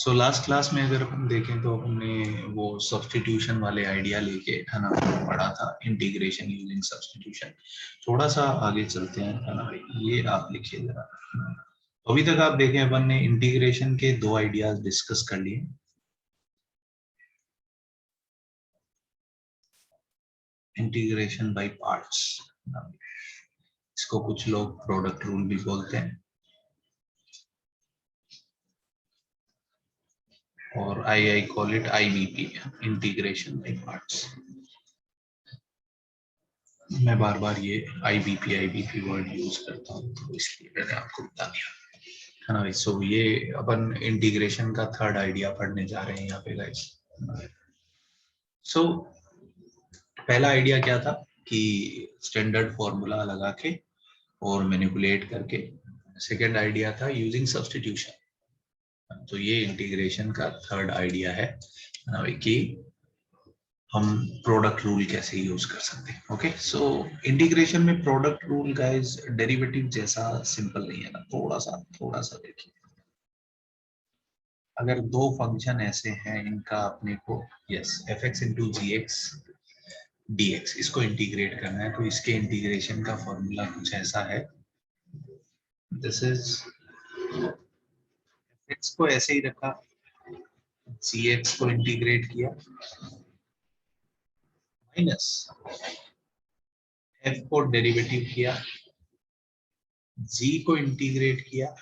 So last class में अगर अपन देखें तो हमने वो सब्स्टिट्यूशन वाले आइडिया लेके है ना पढ़ा था, इंटीग्रेशन यूजिंग सब्स्टिट्यूशन। थोड़ा सा आगे चलते हैं है ना भाई, ये आप लिखिए जरा। अभी तक आप देखें अपन ने इंटीग्रेशन के दो आइडियाज डिस्कस कर लिए। इंटीग्रेशन बाय पार्ट्स, इसको कुछ लोग प्रोडक्ट रूल भी बोलते हैं, और आई call it IBP, integration by parts. मैं बार बार ये IBP वर्ड यूज करता हूँ, तो इसलिए मैंने आपको बता दिया है ना। सो ये अपन इंटीग्रेशन का थर्ड आइडिया पढ़ने जा रहे हैं यहाँ पे गाइस। सो पहला आइडिया क्या था कि स्टैंडर्ड फॉर्मूला लगा के और मैनिपुलेट करके। सेकंड आइडिया था यूजिंग सब्स्टिट्यूशन। तो ये इंटीग्रेशन का थर्ड आइडिया है ना कि हम प्रोडक्ट रूल कैसे यूज कर सकते हैं। ओके, सो इंटीग्रेशन में प्रोडक्ट रूल गाइस डेरिवेटिव जैसा सिंपल नहीं है ना, थोड़ा सा देखिए। अगर दो फंक्शन ऐसे हैं इनका अपने को यस fx इंटू जी एक्स dx इसको इंटीग्रेट करना है, तो इसके इंटीग्रेशन का फॉर्मूला कुछ ऐसा है। दिस इज x को ऐसे ही रखा, gx को इंटीग्रेट किया, माइनस f को डेरिवेटिव किया, g को इंटीग्रेट किया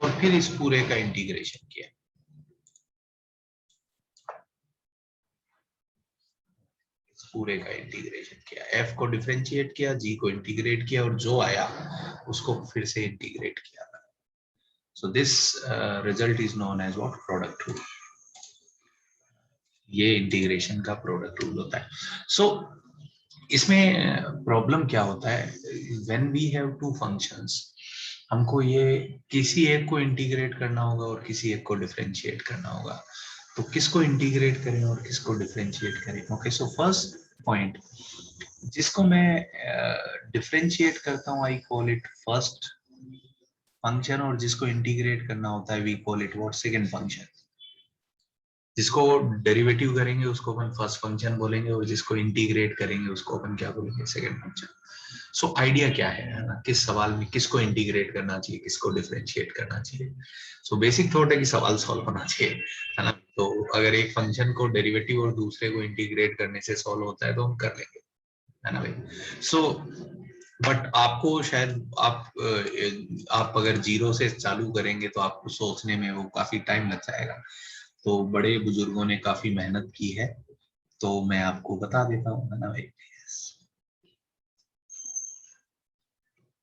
और फिर इस पूरे का इंटीग्रेशन किया। इस पूरे का इंटीग्रेशन किया, f को डिफरेंशिएट किया, g को इंटीग्रेट किया और जो आया उसको फिर से इंटीग्रेट किया। So this result is known as what, product rule. ये इंटीग्रेशन का प्रोडक्ट रूल होता है। सो इसमें प्रॉब्लम क्या होता है, when we have two functions, हमको ये किसी एक को इंटीग्रेट करना होगा और किसी एक को डिफरेंशिएट करना होगा। तो किसको इंटीग्रेट करें और किसको डिफरेंशिएट करें? ओके, सो फर्स्ट पॉइंट, जिसको मैं डिफरेंशिएट करता हूँ I call it first function, और जिसको इंटीग्रेट करना होता है we call it what, second function. जिसको डेरिवेटिव करेंगे उसको अपन फर्स्ट फंक्शन बोलेंगे, और जिसको इंटीग्रेट करेंगे उसको अपन क्या बोलेंगे, सेकंड फंक्शन। सो आइडिया क्या है ना, किस सवाल में किसको इंटीग्रेट करना चाहिए, किसको डिफरेंशिएट करना चाहिए। सो बेसिक थॉट है कि सवाल सॉल्व होना चाहिए, है ना। तो अगर एक फंक्शन को डेरिवेटिव और दूसरे को इंटीग्रेट करने से सॉल्व होता है तो हम कर लेंगे, है ना भाई। सो बट आपको शायद आप अगर जीरो से चालू करेंगे तो आपको सोचने में वो काफी टाइम लग जाएगा। तो बड़े बुजुर्गों ने काफी मेहनत की है, तो मैं आपको बता देता हूँ, है ना भाई।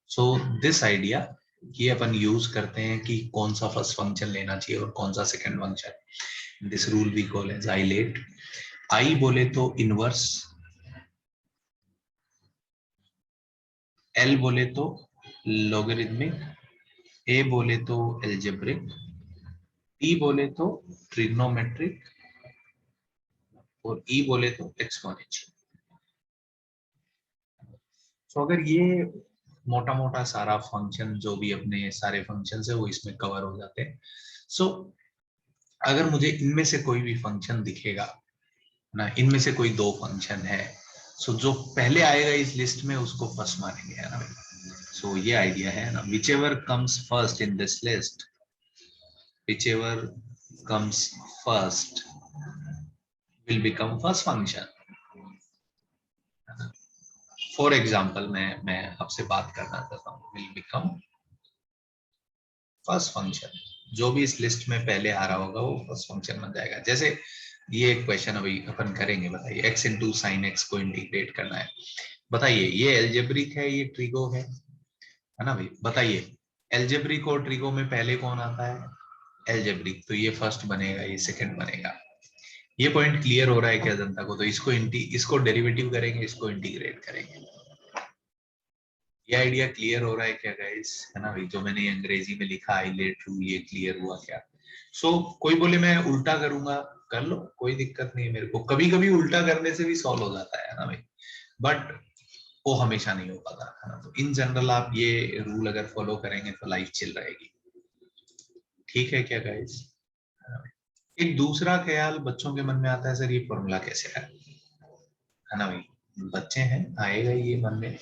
सो दिस आइडिया ये अपन यूज करते हैं कि कौन सा फर्स्ट फंक्शन लेना चाहिए और कौन सा second function. This rule we call as ILATE. I बोले तो इनवर्स, एल बोले तो लॉगरिथमिक, ए बोले तो एल्जेब्रिक, टी बोले तो ट्रिग्नोमेट्रिक और ई बोले तो एक्सपोनेंशियल। तो अगर ये मोटा मोटा सारा फंक्शन, जो भी अपने सारे फंक्शन है वो इसमें कवर हो जाते हैं। सो अगर मुझे इनमें से कोई भी फंक्शन दिखेगा ना, इनमें से कोई दो फंक्शन है, सो जो पहले आएगा इस लिस्ट में उसको फर्स्ट मानेंगे, है ना भाई। सो ये आइडिया है ना, which ever comes first in this list, which ever comes first will become first function। For example मैं आपसे बात करना चाहता हूँ, will become फर्स्ट फंक्शन। जो भी इस लिस्ट में पहले आ रहा होगा वो फर्स्ट फंक्शन बन जाएगा। जैसे ये एक क्वेश्चन अभी अपन करेंगे, बताइए x इंटू साइन एक्स को इंटीग्रेट करना है। बताइए ये एल्जेब्रिक है, ये ट्रिगो है ना भाई। बताइए एल्जेब्रिक और ट्रिगो में पहले कौन आता है, एल्जेब्रिक, तो ये फर्स्ट बनेगा, ये सेकंड बनेगा। ये पॉइंट क्लियर हो रहा है क्या जनता को? तो इसको डेरिवेटिव करेंगे, इसको इंटीग्रेट करेंगे। ये आइडिया क्लियर हो रहा है क्या गाइस, है ना भाई। जो मैंने अंग्रेजी में लिखा आइलेट रूल, ये क्लियर हुआ क्या? कोई बोले मैं उल्टा करूंगा, कर लो, कोई दिक्कत नहीं है मेरे को। कभी कभी उल्टा करने से भी सॉल्व हो जाता है ना भाई, बट वो हमेशा नहीं हो पाता, है ना। तो इन जनरल आप ये रूल अगर फॉलो करेंगे तो लाइफ चिल रहेगी। ठीक है क्या गाइस? एक दूसरा ख्याल बच्चों के मन में आता है, सर ये फॉर्मूला कैसे है ना भाई? बच्चे हैं, आएगा ये मन में,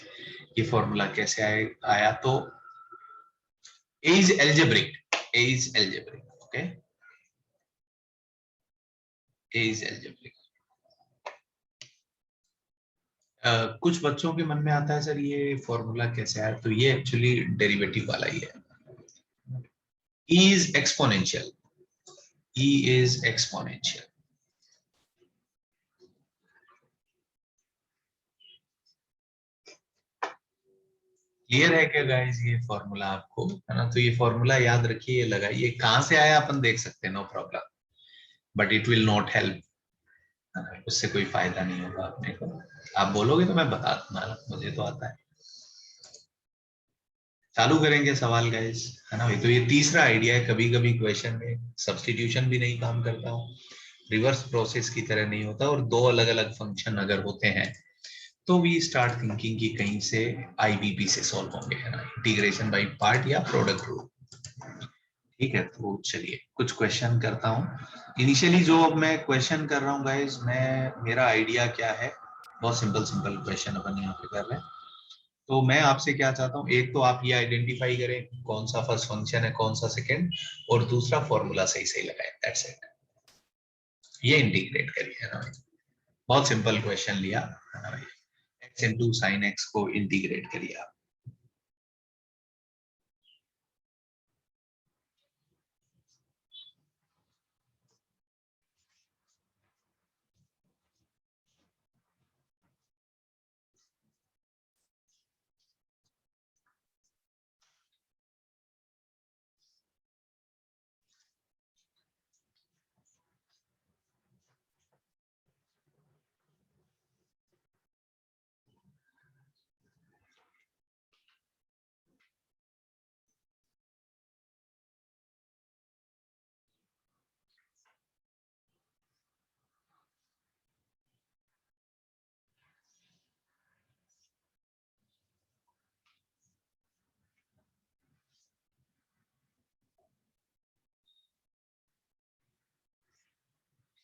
ये फॉर्मूला कैसे आया? तो A is algebraic. A is algebraic. Okay. A is algebraic. कुछ बच्चों के मन में आता है सर ये फॉर्मूला कैसे आया? तो ये एक्चुअली डेरिवेटिव वाला ही है. E is exponential. E is exponential. Clear है क्या गाइस? ये फॉर्मूला आपको है ना, तो ये फॉर्मूला याद रखिए, लगाइए. कहां से आया अपन देख सकते हैं, no problem, but it will not help. उससे कोई फायदा नहीं होगा अपने को. आप बोलोगे तो मैं बता दूंगा, मुझे तो आता है. चालू करेंगे सवाल गाइस, है ना भाई? तो ये तीसरा आइडिया है. कभी कभी क्वेश्चन में सब्स्टिट्यूशन भी नहीं काम करता हो, रिवर्स प्रोसेस की तरह नहीं होता, और दो अलग अलग फंक्शन अगर होते हैं तो वी स्टार्ट थिंकिंग कि कहीं से आईबीपी से सॉल्व होंगे, है ना, इंटीग्रेशन बाय पार्ट या प्रोडक्ट रूल. ठीक है, तो चलिए कुछ क्वेश्चन करता हूँ. इनिशियली जो अब मैं क्वेश्चन कर रहा हूँ गाइस, मैं मेरा आइडिया क्या है, बहुत सिंपल सिंपल क्वेश्चन अपन यहाँ पे कर रहे हैं. तो मैं आपसे क्या चाहता हूँ, एक तो आप ये आइडेंटिफाई करें कौन सा फर्स्ट फंक्शन है, कौन सा सेकंड, और दूसरा फॉर्मूला सही सही लगाए. That's it. ये इंटीग्रेट करिए, है ना भाई? बहुत सिंपल क्वेश्चन लिया, है ना भाई? एक्स इंटू साइन एक्स को इंटीग्रेट करिए आप.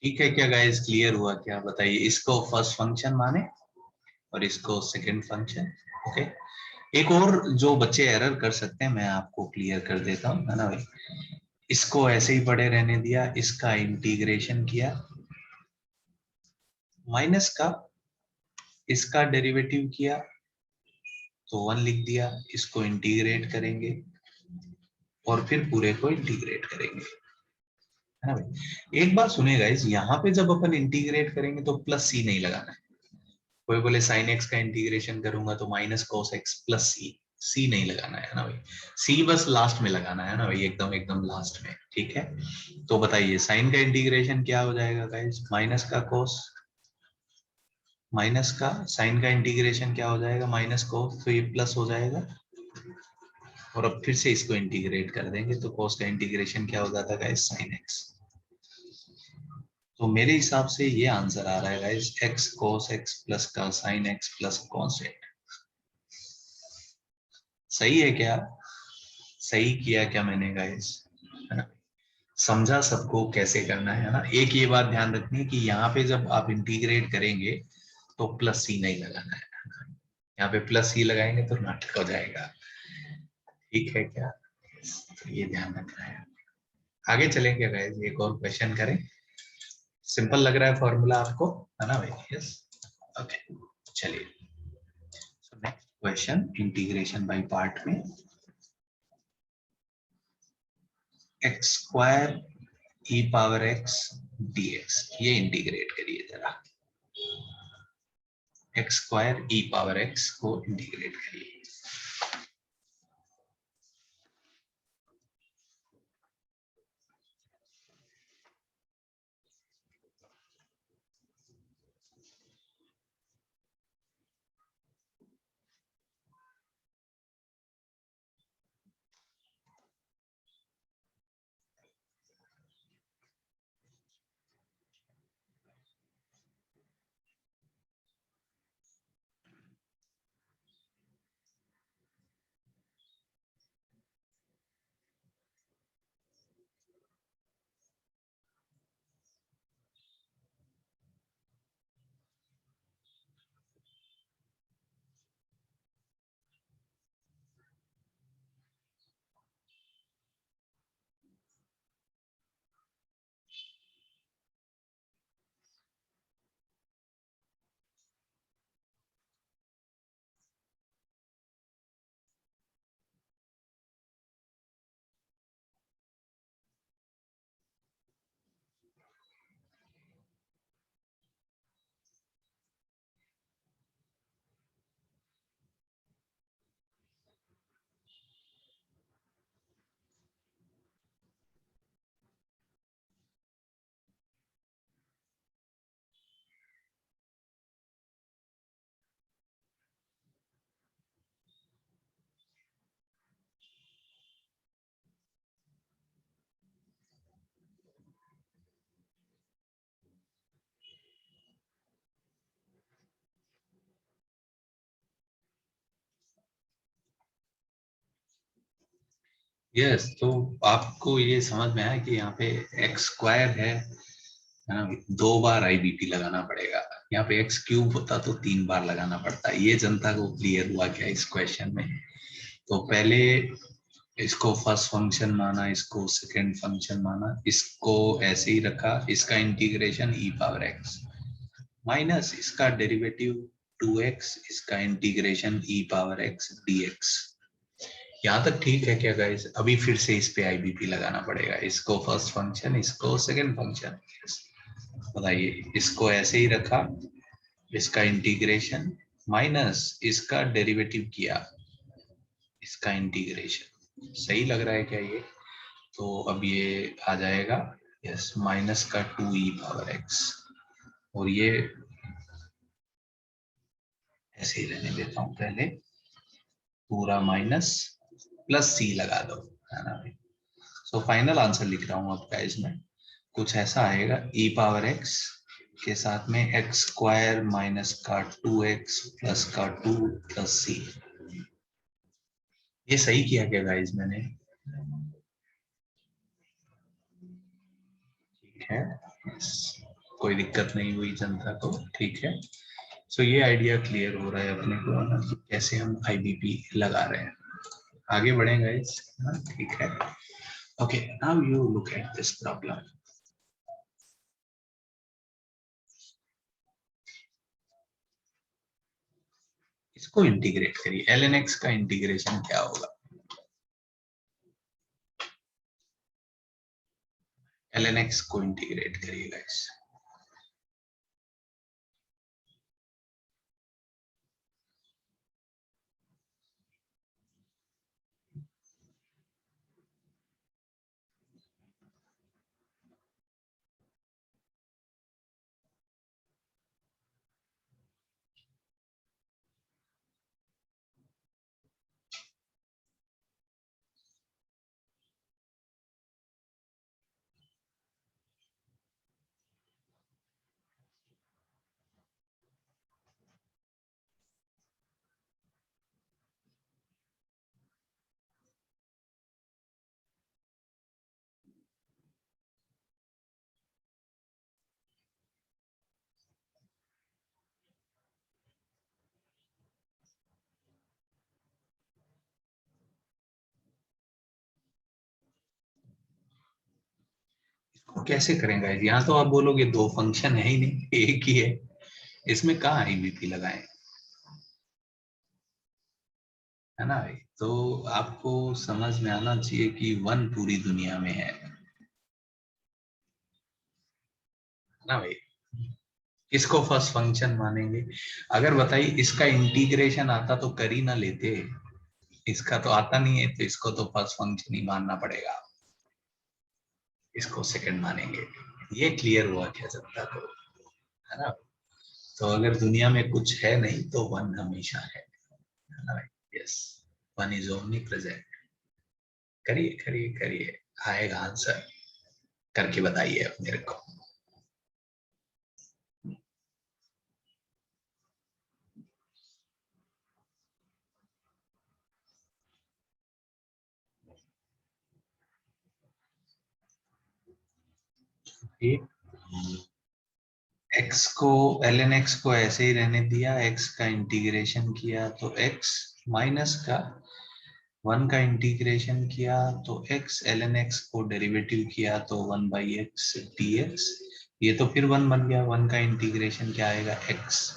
ठीक है क्या गाइस? क्लियर हुआ क्या? बताइए. इसको फर्स्ट फंक्शन माने और इसको सेकंड फंक्शन. ओके. एक और जो बच्चे एरर कर सकते हैं, मैं आपको क्लियर कर देता हूँ, है ना भाई? इसको ऐसे ही पड़े रहने दिया, इसका इंटीग्रेशन किया, माइनस का इसका डेरिवेटिव किया, तो वन लिख दिया. इसको इंटीग्रेट करेंगे और फिर पूरे को इंटीग्रेट करेंगे, है ना भाई? एक बात सुनिएगा, इस यहाँ पे जब अपन इंटीग्रेट करेंगे तो प्लस सी नहीं लगाना है. कोई बोले साइन एक्स का इंटीग्रेशन करूंगा तो माइनस कॉस एक्स प्लस सी. सी नहीं लगाना है ना भाई? सी बस लास्ट में लगाना है ना भाई, एकदम एकदम लास्ट में. ठीक है, तो बताइए साइन का इंटीग्रेशन क्या हो जाएगा गाइस? माइनस का कोस, माइनस का साइन का इंटीग्रेशन क्या हो जाएगा? माइनस कोस, तो ये प्लस हो जाएगा. और अब फिर से इसको इंटीग्रेट कर देंगे तो कोस का इंटीग्रेशन क्या हो जाता है गाइस? Sine x. तो मेरे हिसाब से ये आंसर आ रहा है guys, x cos x plus का sine x plus cos x. सही है क्या? सही किया क्या मैंने गाइस? है ना? समझा सबको कैसे करना है ना? एक ये बात ध्यान रखनी है कि यहाँ पे जब आप इंटीग्रेट करेंगे तो प्लस सी नहीं लगाना है. यहाँ पे प्लस सी लगाएंगे तो नाटक हो जाएगा. ठीक है क्या? तो ये ध्यान रखना है. आगे चलेंगे गाइस, एक और क्वेश्चन करें. सिंपल लग रहा है फॉर्मूला आपको, है ना भाई? यस. ओके, चलिए. Next question integration by part में. एक्स स्क्वायर ई पावर एक्स dx, ये इंटीग्रेट करिए जरा. एक्स स्क्वायर ई पावर एक्स को इंटीग्रेट करिए. यस, तो आपको ये समझ में आया कि यहाँ पे एक्स स्क्वायर है ना, 2 बार आईबीपी लगाना पड़ेगा। यहाँ पे एक्स क्यूब होता तो 3 बार लगाना पड़ता। ये जनता को क्लियर हुआ क्या इस क्वेश्चन में? तो पहले इसको फर्स्ट फंक्शन माना, इसको सेकंड फंक्शन माना, इसको ऐसे ही रखा, इसका इंटीग्रेशन ई पावर एक्स माइनस इसका डेरिवेटिव 2x, इसका इंटीग्रेशन ई पावर एक्स dx। यहाँ तक ठीक है क्या गाइस? अभी फिर से इस पे आईबीपी लगाना पड़ेगा, इसको फर्स्ट फंक्शन, इसको सेकंड फंक्शन। बताइए, इसको ऐसे ही रखा, इसका इंटीग्रेशन माइनस इसका डेरिवेटिव किया, इसका इंटीग्रेशन। सही लग रहा है क्या ये? तो अब ये आ जाएगा, यस, माइनस का 2e पावर x, और ये ऐसे ही रहने देता हूँ पहले, पूरा माइनस प्लस सी लगा दो, है ना भाई? सो फाइनल आंसर लिख रहा हूँ आपका, इसमें कुछ ऐसा आएगा, e पावर x के साथ में एक्स स्क्वायर माइनस का 2x प्लस का 2 प्लस सी। ये सही किया क्या गाइस मैंने? ठीक है, yes. कोई दिक्कत नहीं हुई जनता को, ठीक है। सो ये आइडिया क्लियर हो रहा है अपने को ना, कि कैसे हम आईबीपी लगा रहे हैं। आगे बढ़ेंगे गाइस, ठीक है। Okay, now you look at this problem. इसको इंटीग्रेट करिए, एल एन एक्स का इंटीग्रेशन क्या होगा? एल एन एक्स को इंटीग्रेट करिए गाइस। इसको कैसे करेंगे गाइस? यहाँ तो आप बोलोगे दो फंक्शन है ही नहीं, एक ही है, इसमें कहाँ आईबीपी लगाएं, है ना भाई? तो आपको समझ में आना चाहिए कि वन पूरी दुनिया में है ना भाई? इसको फर्स्ट फंक्शन मानेंगे। अगर बताइए इसका इंटीग्रेशन आता तो कर ही ना लेते, इसका तो आता नहीं है, तो इसको तो फर्स्ट फंक्शन ही मानना पड़ेगा, इसको सेकंड मानेंगे। ये क्लियर हुआ क्या जनता को, है ना? तो अगर दुनिया में कुछ है नहीं तो वन हमेशा है ना भाई? Yes, one is only present. करिए करिए करिए, आएगा आंसर, करके बताइए अब मेरे को। एक्स को, एल एन एक्स को ऐसे ही रहने दिया, एक्स का इंटीग्रेशन किया तो एक्स, माइनस का 1 का इंटीग्रेशन किया तो एक्स, एल एन एक्स को डेरिवेटिव किया तो 1/x dx। ये तो फिर 1 बन गया, 1 का इंटीग्रेशन क्या आएगा, एक्स,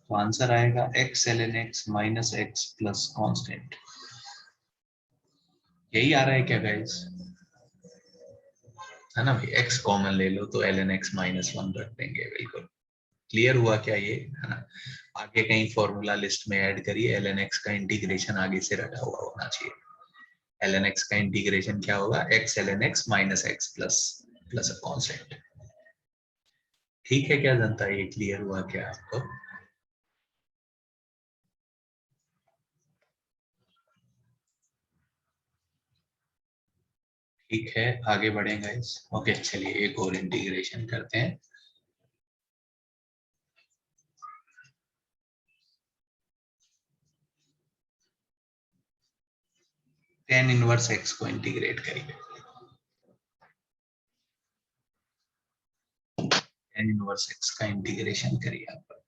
तो आंसर आएगा x l n x minus x plus constant. यही आ रहा है क्या गाइस? है ना भाई? एक्स कॉमन ले लो तो एल एन एक्स -1 रख देंगे, बिल्कुल क्लियर हुआ क्या ये, है ना? आगे कहीं फॉर्मूला लिस्ट में ऐड करिए, एल एन एक्स का इंटीग्रेशन आगे से रखा हुआ होना चाहिए। एल एन एक्स का इंटीग्रेशन क्या होगा, x l n x minus x plus plus a constant. ठीक है क्या जनता, ये क्लियर हुआ क्या आपको? ठीक है, आगे बढ़ेंगे इस, ओके चलिए एक और इंटीग्रेशन करते हैं। tan इनवर्स x को इंटीग्रेट करिए, tan इनवर्स x का इंटीग्रेशन करिए आप।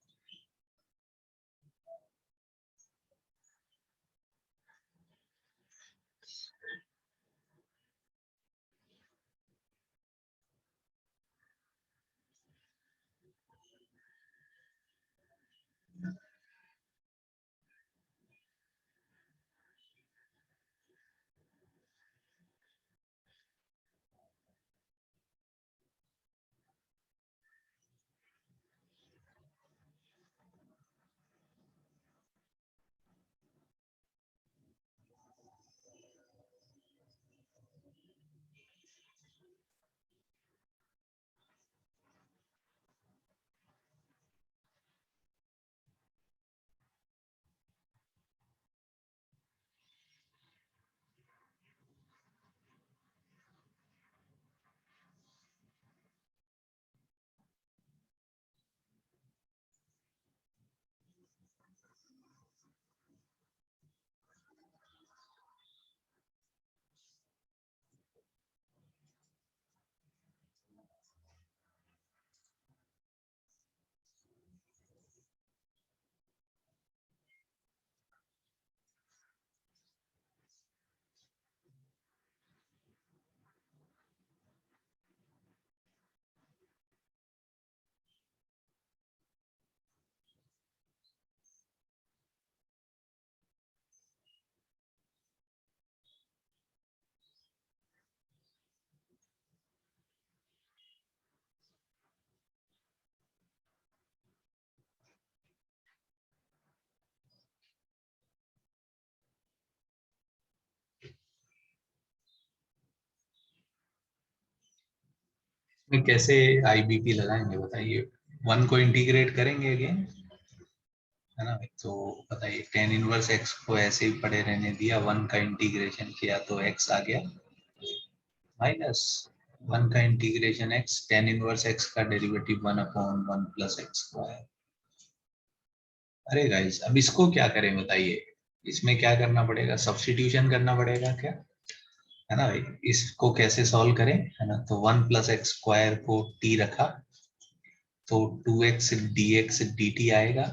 इसमें कैसे आईबीपी लगाएंगे बताइए, वन को इंटीग्रेट करेंगे अगेन, है ना भाई? तो बताइए, टेन इनवर्स एक्स को ऐसे ही पड़े रहने दिया, वन का इंटीग्रेशन किया तो एक्स आ गया माइनस वन का integration x, tan inverse x का derivative one upon one plus x square. अरे गाइस, अब इसको क्या करें बताइए, इसमें क्या करना पड़ेगा, सब्स्टिट्यूशन करना पड़ेगा क्या, है ना भाई? इसको कैसे सॉल्व करें, है ना? तो वन प्लस एक्स स्क्वायर को टी रखा, तो two x d x d t आएगा,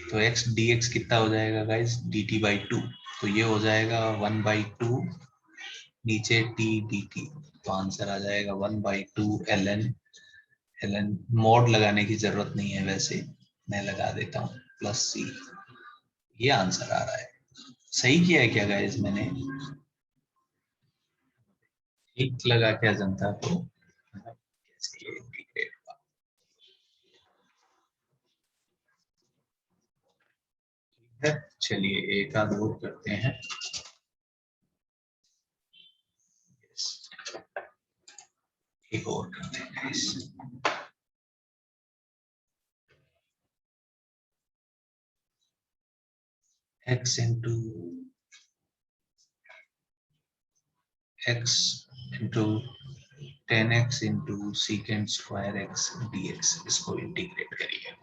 तो x dx कितना हो जाएगा गाइस, dt बाई टू, तो ये हो जाएगा वन बाई टू, नीचे t dt, तो आंसर आ जाएगा one by two l n, l n mod लगाने की जरूरत नहीं है वैसे, मैं लगा देता हूँ प्लस सी, ये आंसर आ रहा है। सही किया है क्या गाइस मैंने, ठीक लगा क्या जनता को, कैसे ये integrate हुआ? ठीक है, चलिए एक आध और करते हैं। एक और करते हैं guys, x into x into ten x into secant square x d x, इसको इंटीग्रेट करिए।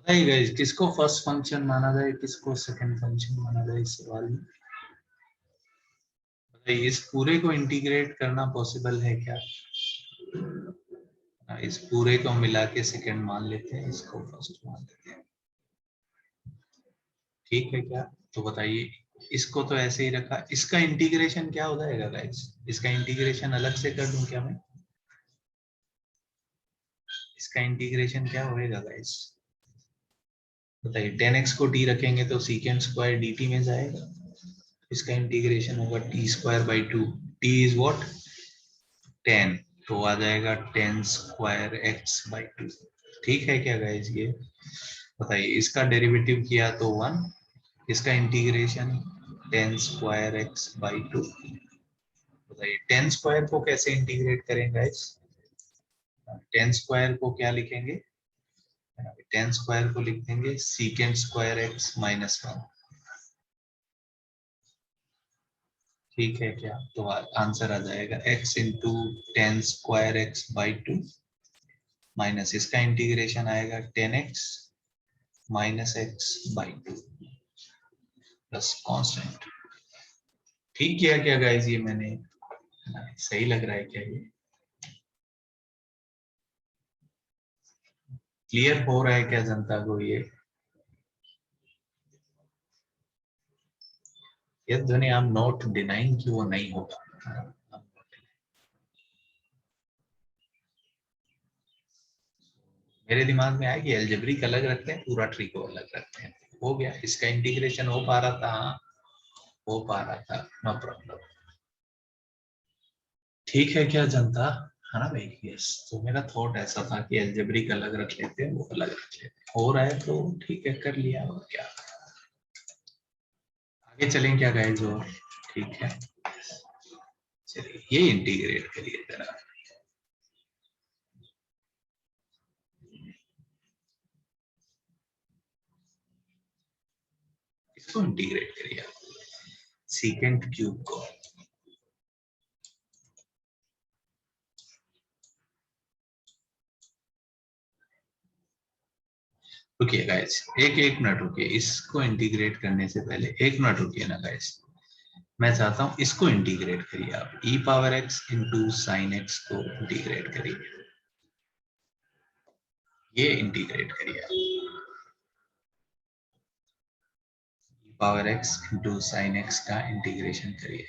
बताइए गाइस, किसको फर्स्ट फंक्शन माना जाए, किसको सेकंड फंक्शन माना जाए इस सवाल में? बताइए, इस पूरे को इंटीग्रेट करना पॉसिबल है क्या? इस पूरे को मिला के सेकंड मान लेते हैं, इसको फर्स्ट मान लेते हैं, ठीक है क्या? तो बताइए, इसको तो ऐसे ही रखा, इसका इंटीग्रेशन क्या हो जाएगा गाइस? इसका इंटीग्रेशन अलग से कर दूं क्या मैं? इसका इंटीग्रेशन क्या होएगा गाइस? बताइए, 10x को t रखेंगे तो सीकेंड स्क्वायर dt में जाएगा, इसका इंटीग्रेशन होगा T square by two, T is what 10, तो आ जाएगा 10 स्क्वायर एक्स बाई टू, ठीक है क्या गाइस? ये बताइए, इसका डेरिवेटिव किया तो 1, इसका integration 10 square x by two. बताइए 10 स्क्वायर को कैसे इंटीग्रेट करें गाइस? 10 स्क्वायर को क्या लिखेंगे? 10 स्क्वायर को लिख देंगे सीकेंड स्क्वायर एक्स माइनस 1, ठीक है क्या? तो आंसर आ जाएगा x into 10 square x by two minus इसका इंटीग्रेशन आएगा 10x minus x by two plus constant. ठीक किया क्या गाइस? ये मैंने सही लग रहा है क्या? ये क्लियर हो रहा है क्या जनता को? ये ध्वनि आप नोट डिनाइंग कि वो नहीं होगा। मेरे दिमाग में आया कि एल्जेब्रिक अलग रखते हैं, पूरा ट्री को अलग रखते हैं, हो गया, इसका इंटीग्रेशन हो पा रहा था, हाँ, हो पा रहा था, नो प्रॉब्लम। ठीक है क्या जनता? है ना भाई? यस, तो मेरा थॉट ऐसा था कि एल्जेब्रिक अलग रख लेते हैं, वो अलग रख लेते हैं, हो रहा है तो ठीक है, कर लिया, और क्या, आगे चलें क्या गाइस? और ठीक है, चलिए ये इंटीग्रेट करिए जरा, इसको इंटीग्रेट करिए सीकेंट क्यूब को। रुकिए गाइस, एक एक मिनट रुकिए, इसको इंटीग्रेट करने से पहले एक मिनट रुकिए ना गाइस, मैं चाहता हूं इसको इंटीग्रेट करिए आप, e power x into sine x को इंटीग्रेट करिए, ये इंटीग्रेट करिए आप, e power x into sine x का इंटीग्रेशन करिए।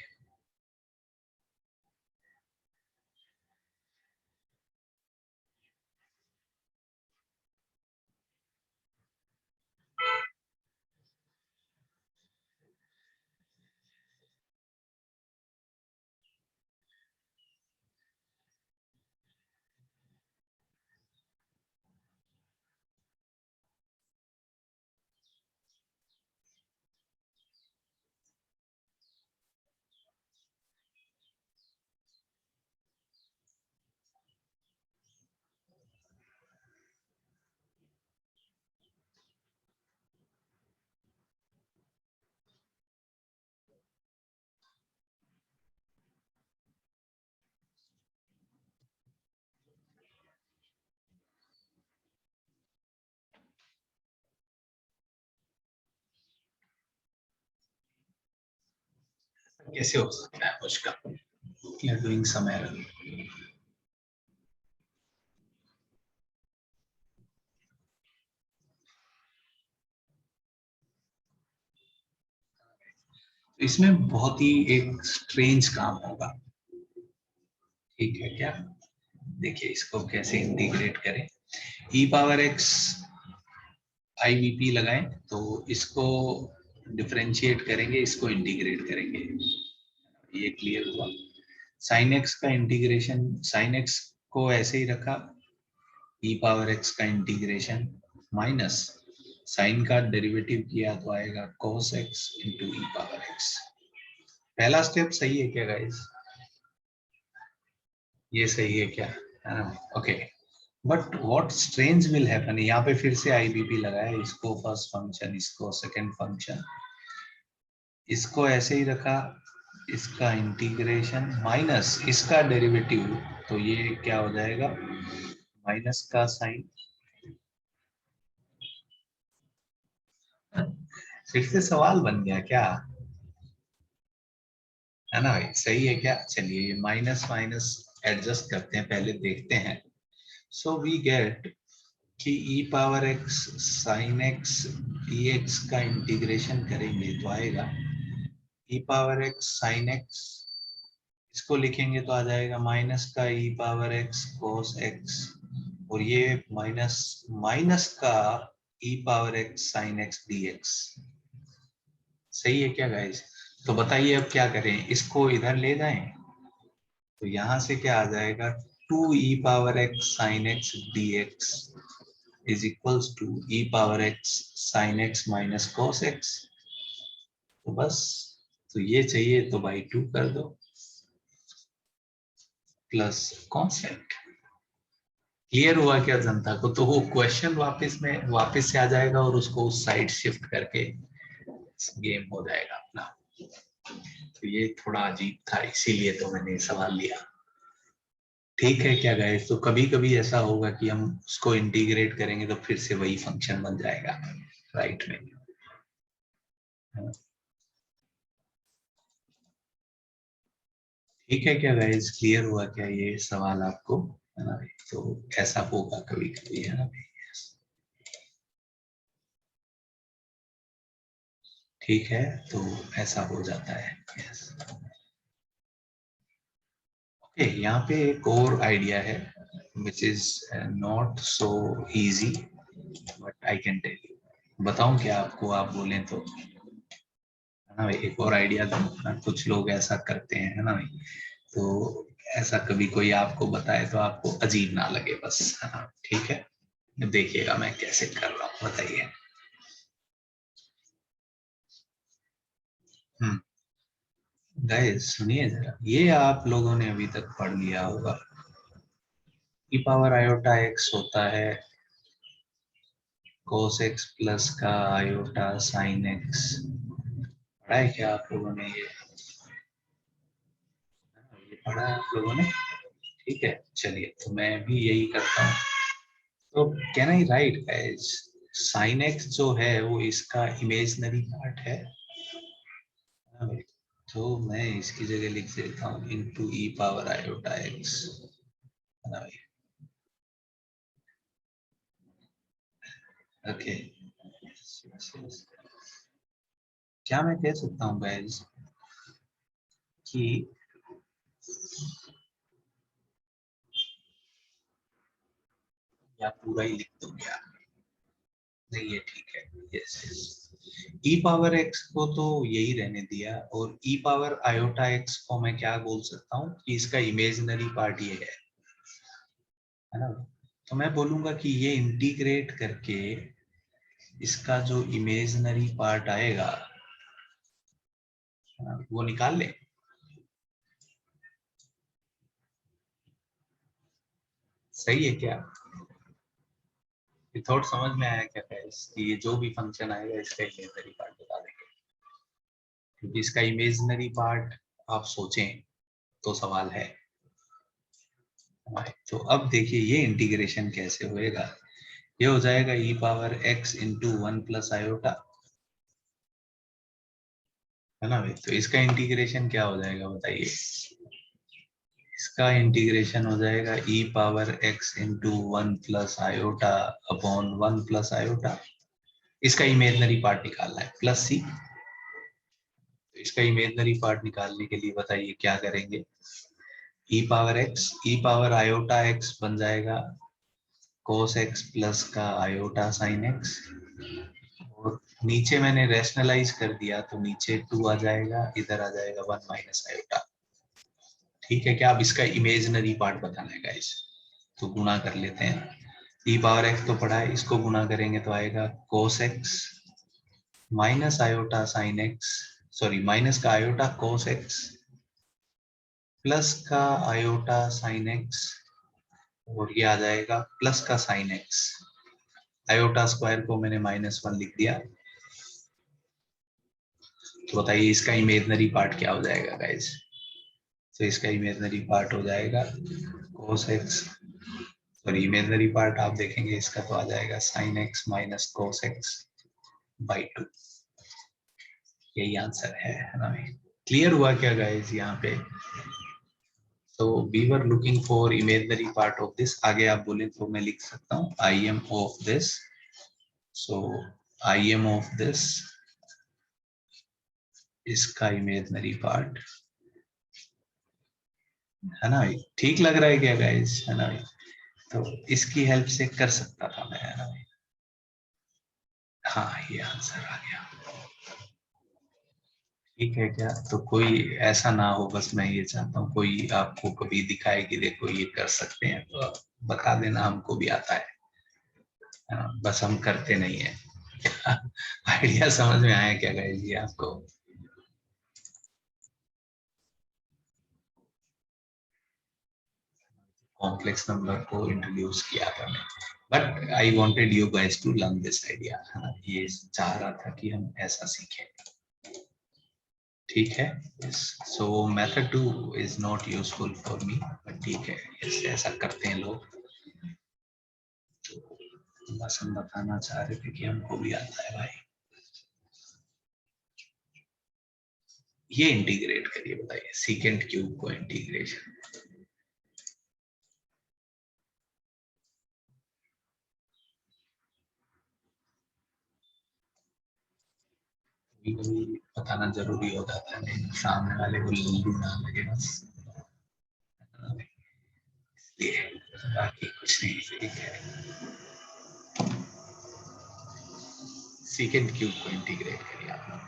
कैसे हो सकता है मुश्किल? You are doing some error. इसमें बहुत ही एक स्ट्रेंज काम होगा, ठीक है क्या? देखिए इसको कैसे इंटीग्रेट करें, e पावर x IVP लगाएं तो इसको डिफरेंशिएट करेंगे, इसको इंटीग्रेट करेंगे, ये क्लियर हुआ? साइन एक्स का इंटीग्रेशन, साइन एक्स को ऐसे ही रखा, e पावर x का इंटीग्रेशन माइनस साइन का डेरिवेटिव किया तो आएगा cos x into e power x। पहला स्टेप सही है क्या गाइस? ये सही है क्या? है ना? Okay, but what strange will happen, यहाँ पे फिर से आईबीपी लगाया, इसको फर्स्ट फंक्शन, इसको सेकंड फंक्शन, इसको ऐसे ही रखा, इसका इंटीग्रेशन माइनस इसका डेरिवेटिव, तो ये क्या हो जाएगा, माइनस का साइन फिर से सवाल बन गया क्या, है ना भाई? सही है क्या? चलिए ये माइनस माइनस एडजस्ट करते हैं, पहले देखते हैं। सो वी गेट कि e power x sine x d x का इंटीग्रेशन करेंगे तो आएगा e power x sine x, इसको लिखेंगे तो आ जाएगा माइनस का e power x cos x, और ये माइनस माइनस का e power x sine x d x. सही है क्या गाइस? तो बताइए अब क्या करें, इसको इधर ले जाएं तो यहां से क्या आ जाएगा, 2 e power x sine x d x is equals to e power x sine x minus cos x. तो बस, तो ये चाहिए तो बाई 2 कर दो प्लस कॉन्सेंट। क्लियर हुआ क्या जनता को? तो वो क्वेश्चन वापस से आ जाएगा और उसको उस साइड शिफ्ट करके गेम हो जाएगा अपना। तो ये थोड़ा अजीब था, इसीलिए तो मैंने सवाल लिया। ठीक है क्या गाइस? तो कभी कभी ऐसा होगा कि हम उसको इंटीग्रेट करेंगे तो फिर से वही फंक्शन बन जाएगा राइट में। ठीक है क्या गाइस? क्लियर हुआ क्या ये सवाल आपको, है ना? तो ऐसा होगा कभी कभी, है ना? ठीक है, तो ऐसा हो जाता है। यस। ओके, यहाँ पे एक और आइडिया है which is not so easy, but I can tell you. बताऊं क्या आपको? आप बोलें तो, है ना भाई? एक और आइडिया दूं ना? कुछ लोग ऐसा करते हैं, है ना भाई? तो ऐसा कभी कोई आपको बताए तो आपको अजीब ना लगे बस, है ना? ठीक है, देखिएगा मैं कैसे कर रहा हूँ, बताइए। हम्म, गाइस सुनिए जरा, ये आप लोगों ने अभी तक पढ़ लिया होगा, ई पावर आयोटा एक्स होता है cos x प्लस का आयोटा साइन एक्स। पढ़ा है क्या आप लोगों ने ये पढ़ा है आप लोगों ने? ठीक है, चलिए तो मैं भी यही करता हूँ। तो can I right guys, sine x जो है वो इसका इमेजनरी पार्ट है। हाँ भाई, तो मैं इसकी जगह लिख देता हूँ इनटू ई पावर आयोटा एक्स, है ना भाई? ओके, क्या मैं कह सकता हूँ गाइस कि या पूरा ही लिख दूं क्या? नहीं ये ठीक है। यस यस, ई पावर एक्स को तो यही रहने दिया, और ई पावर आयोटा एक्स को मैं क्या बोल सकता हूँ कि इसका इमेजिनरी पार्ट ये है ना? तो मैं बोलूंगा कि ये इंटीग्रेट करके इसका जो इमेजिनरी पार्ट आएगा, है ना, वो निकाल ले। सही है क्या? विथआउट समझ में आया क्या गाइस कि ये जो भी फंक्शन आएगा इसका इमेजिनरी पार्ट बता देंगे, क्योंकि इसका इमेजिनरी पार्ट आप सोचें तो सवाल है। तो अब देखिए ये इंटीग्रेशन कैसे होएगा। ये हो जाएगा e power x into 1 plus iota, है ना भाई? तो इसका इंटीग्रेशन क्या हो जाएगा बताइए? इसका इंटीग्रेशन हो जाएगा e power x into 1 plus iota upon 1 plus iota. इसका इमेजनरी पार्ट निकालना है प्लस सी। तो इसका इमेजनरी पार्ट निकालने के लिए बताइए क्या करेंगे? ई पावर आयोटा एक्स बन जाएगा कोस एक्स प्लस का आयोटा साइन एक्स, और नीचे मैंने रैशनलाइज कर दिया तो नीचे 2 आ जाएगा, इधर आ जाएगा 1 माइनस आयोटा। ठीक है क्या? अब इसका इमेजिनरी पार्ट बताना है गाइस, तो गुणा कर लेते हैं। ई पावर एक्स तो पढ़ा है, इसको गुणा करेंगे तो आएगा cos x minus iota sine x, sorry minus का आयोटा कोस एक्स प्लस का आयोटा साइन एक्स, और ये आ जाएगा प्लस का साइन एक्स। आयोटा स्क्वायर को मैंने -1 लिख दिया। तो बताइए इसका इमेजनरी पार्ट क्या हो जाएगा गाइस? तो इसका इमेजनरी पार्ट हो जाएगा cos x, sorry imaginary part आप देखेंगे इसका तो आ जाएगा sin x minus cos x by 2। यही आंसर है ना। क्लियर हुआ क्या गाइस यहाँ पे? तो we were looking for imaginary part of this. आगे आप बोले तो मैं लिख सकता हूँ आई एम ऑफ दिस। सो आई एम ऑफ दिस, इसका इमेजिनरी पार्ट, है ना भाई? ठीक लग रहा है क्या गाइस? है ना भाई? तो इसकी हेल्प से कर सकता था मैं, है ना भाई? हाँ, ये आंसर आ गया। ठीक है क्या? तो कोई ऐसा ना हो, बस मैं ये चाहता हूँ कोई आपको कभी दिखाए कि देखो ये कर सकते हैं, तो आप बता देना, हमको भी आता है। बस हम करते नहीं है। आइडिया समझ में आया क्या गाइस जी आपको? कॉम्प्लेक्स नंबर को इंट्रोड्यूस किया था मैं, but I wanted you guys to learn this idea. ये चाह रहा था कि हम ऐसा सीखें। ठीक है। सो method 2 is not useful for me, but ठीक है, ऐसा करते हैं लोग। तो बस हम बताना चाह रहे थे कि हमको भी आता है भाई। ये इंटीग्रेट करिए, बताइए सीकेंट क्यूब को इंटीग्रेशन। कभी कभी बताना जरूरी हो जाता है, नहीं सामने वाले को लूडू ना लगे बस, इसलिए बाकी कुछ नहीं। ठीक है, सीकेंट क्यूब को इंटीग्रेट करिए आप।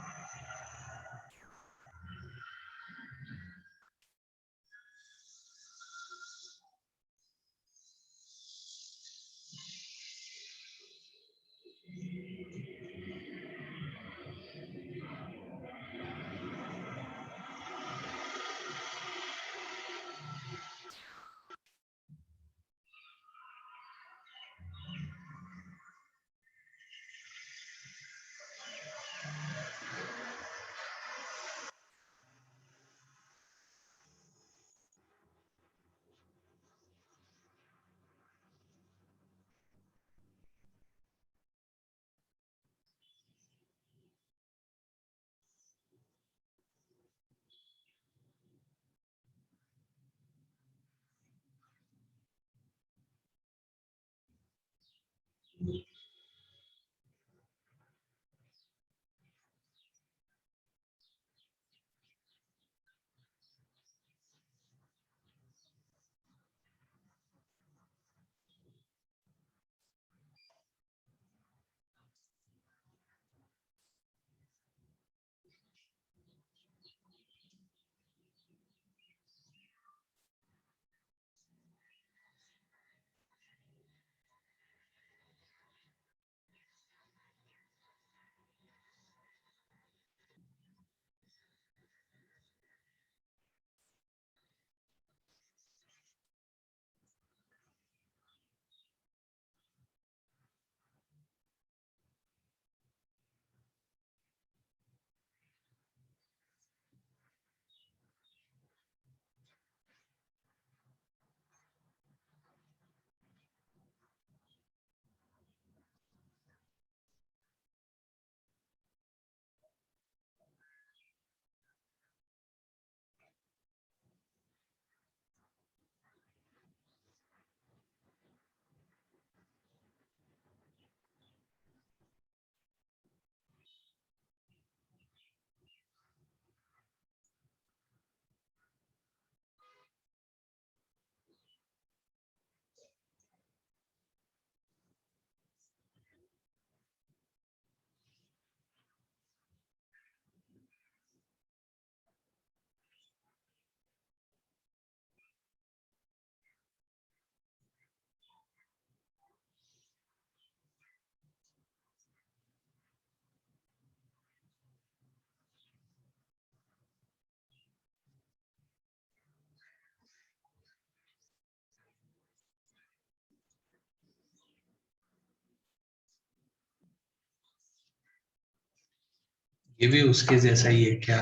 ये भी उसके जैसा ही है क्या?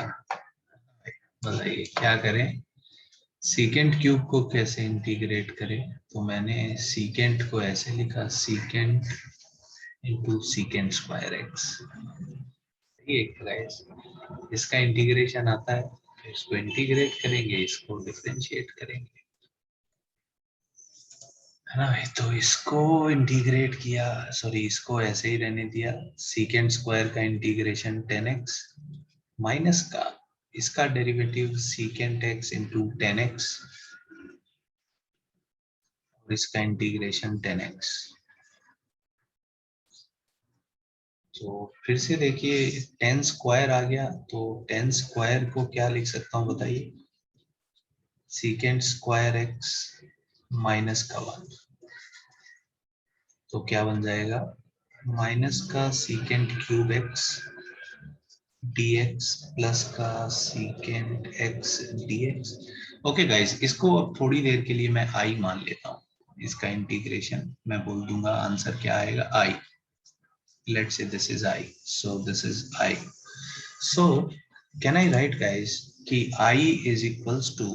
बताइए क्या करें? सीकेंट क्यूब को कैसे इंटीग्रेट करें? तो मैंने सीकेंट को ऐसे लिखा, secant into secant square x. ठीक है गाइस, इसका इंटीग्रेशन आता है, तो इसको इंटीग्रेट करेंगे, इसको डिफरेंशिएट करेंगे, है ना। तो इसको इंटीग्रेट किया, सॉरी इसको ऐसे ही रहने दिया, सीकेंड स्क्वायर का इंटीग्रेशन 10x माइनस का इसका डेरिवेटिव सीकेंड x इंटू 10x और इसका इंटीग्रेशन 10x। तो फिर से देखिए 10 स्क्वायर आ गया, तो 10 स्क्वायर को क्या लिख सकता हूँ बताइए, सीकेंड स्क्वायर एक्स माइनस का 1, तो क्या बन जाएगा, माइनस का second cube x dx plus का second x dx। Okay guys, इसको अब थोड़ी देर के लिए मैं i मान लेता हूँ, इसका इंटीग्रेशन मैं बोल दूंगा, आंसर क्या आएगा i। Let's say this is I, so this is I. So can I write guys कि I is equals to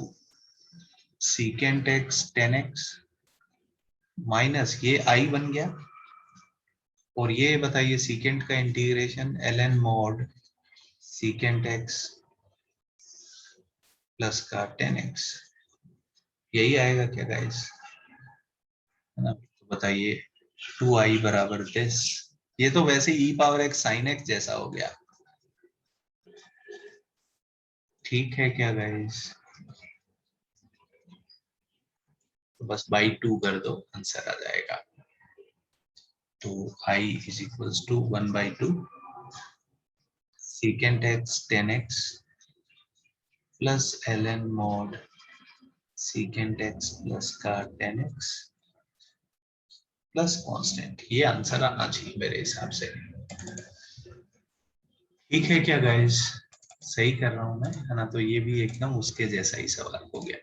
secant x 10x minus ये I बन गया, और ये बताइए secant का integration ln mod secant x plus का 10x, यही आएगा क्या गाइस, है ना। तो बताइए 2i बराबर दिस, ये तो वैसे e power x sin x जैसा हो गया, ठीक है क्या गाइस। तो बस बाई 2 कर दो, आंसर आ जाएगा। तो I is equals to 1 by 2 secant x 10x plus ln mod secant x plus का 10x प्लस कांस्टेंट, ये आंसर आना चाहिए मेरे हिसाब से। ठीक है क्या गाइस, सही कर रहा हूं मैं, है ना। तो ये भी एकदम उसके जैसा ही सवाल हो गया,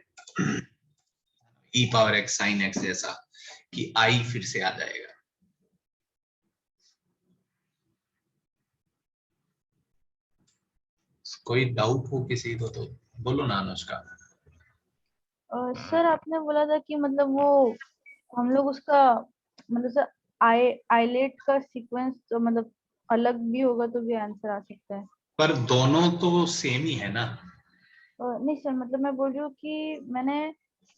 e power x sin x जैसा, कि I फिर से आ जाएगा। कोई डाउट हो किसी को तो बोलो ना अनुष्का। सर आपने बोला था कि मतलब वो हम लोग उसका मतलब सर आइलेट का सीक्वेंस तो मतलब अलग भी होगा तो भी आंसर आ सकता है। पर दोनों तो सेम ही है ना। नहीं सर, मतलब मैं बोल रही हूँ कि मैंने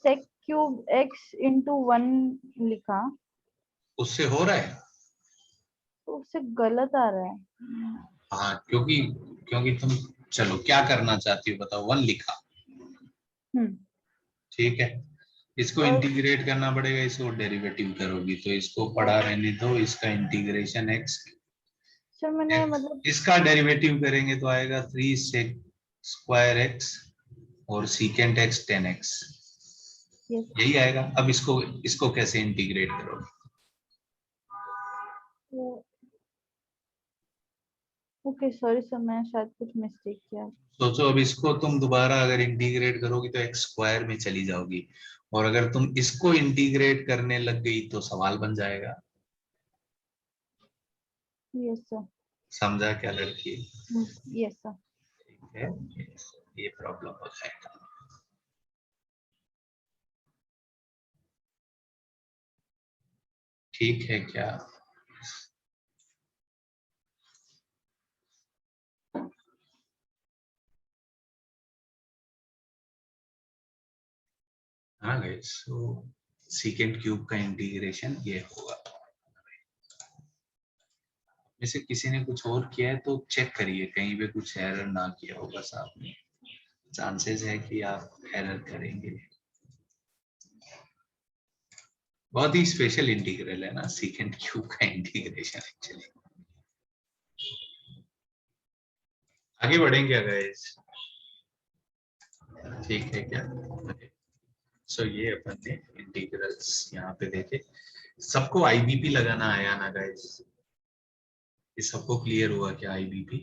सेक क्यूब एक्स इंटू 1 लिखा, उससे हो रहा है, तो उससे गलत आ रहा है। हाँ क्योंकि क्योंकि तुम, चलो क्या करना चाहती हो बताओ, 1 लिखा, हम्म। ठीक है, इसको और इंटीग्रेट करना पड़ेगा, इसको डेरिवेटिव करोगी तो इसको पढ़ा रहने दो, इसका इंटीग्रेशन x सर मैंने मतलब इसका डेरिवेटिव करेंगे तो आएगा 3 sec स्क्वायर x और secant x 10x, यस। यही आएगा। अब इसको इसको कैसे इंटीग्रेट करोगे, ओके सॉरी सर, मैं शायद कुछ मिस्टेक किया। सोचो। अब इसको तुम दोबारा अगर इंटीग्रेट करोगी तो x स्क्वायर में चली जाओगी, और अगर तुम इसको इंटीग्रेट करने लग गई तो सवाल बन जाएगा। Yes sir. समझा क्या लड़की, यस सर। ठीक है, ये प्रॉब्लम हो जाएगा। ठीक है क्या, हाँ गाइस, सो सीकेंड क्यूब का इंटीग्रेशन ये होगा। जैसे किसी ने कुछ और किया है तो चेक करिए कहीं पे कुछ एरर ना किया हो, बस आपने, चांसेस है कि आप एरर करेंगे। बहुत ही स्पेशल इंटीग्रल है ना सीकेंड क्यूब का इंटीग्रेशन एक्चुअली। आगे बढ़ेंगे गाइस, ठीक है क्या। सो ये अपन ने इंटीग्रल्स यहाँ पे देखे, सबको आईबीपी लगाना आया ना गाइस, ये सबको क्लियर हुआ क्या आईबीपी,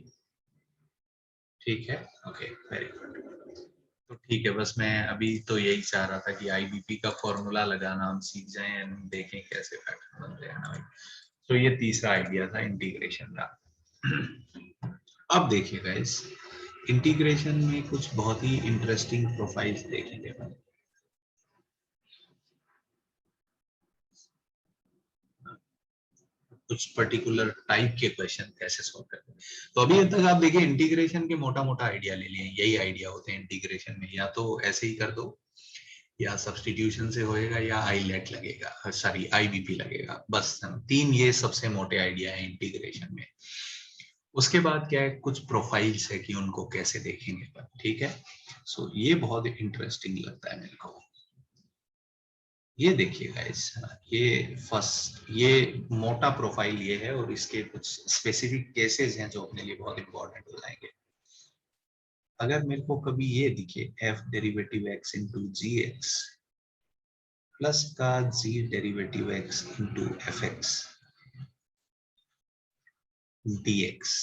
ठीक है, ओके वेरी गुड। तो ठीक है, बस मैं अभी तो यही चाह रहा था कि आईबीपी का फॉर्मूला लगाना हम सीख जाएं एंड देखें कैसे पैटर्न बनते हैं ना। तो ये तीसरा आइडिया था इंटीग्रेशन का। अब देखिए गाइस, इंटीग्रेशन में कुछ बहुत ही इंटरेस्टिंग प्रोफाइल्स देखेंगे हम। कुछ पर्टिकुलर टाइप के क्वेश्चन कैसे सॉल्व करते हैं। तो अभी तक आप देखिए इंटीग्रेशन के मोटा मोटा आइडिया ले लिए, यही आइडिया होते हैं इंटीग्रेशन में, या तो ऐसे ही कर दो, या सब्स्टिट्यूशन से होएगा, या आईलेट लगेगा, सॉरी आईबीपी लगेगा, बस 3 ये सबसे मोटे आइडिया है इंटीग्रेशन में। उसके बाद क्या है, कुछ प्रोफाइल्स है कि उनको कैसे देखेंगे, ठीक है। सो ये बहुत इंटरेस्टिंग लगता है मेरे को। ये देखिएगा इस, ये फर्स्ट, ये मोटा प्रोफाइल ये है, और इसके कुछ स्पेसिफिक केसेस हैं जो अपने लिए बहुत इंपॉर्टेंट हो जाएंगे। अगर मेरे को कभी ये दिखे f डेरिवेटिव x इंटू जी एक्स प्लस का g derivative x into F x dx,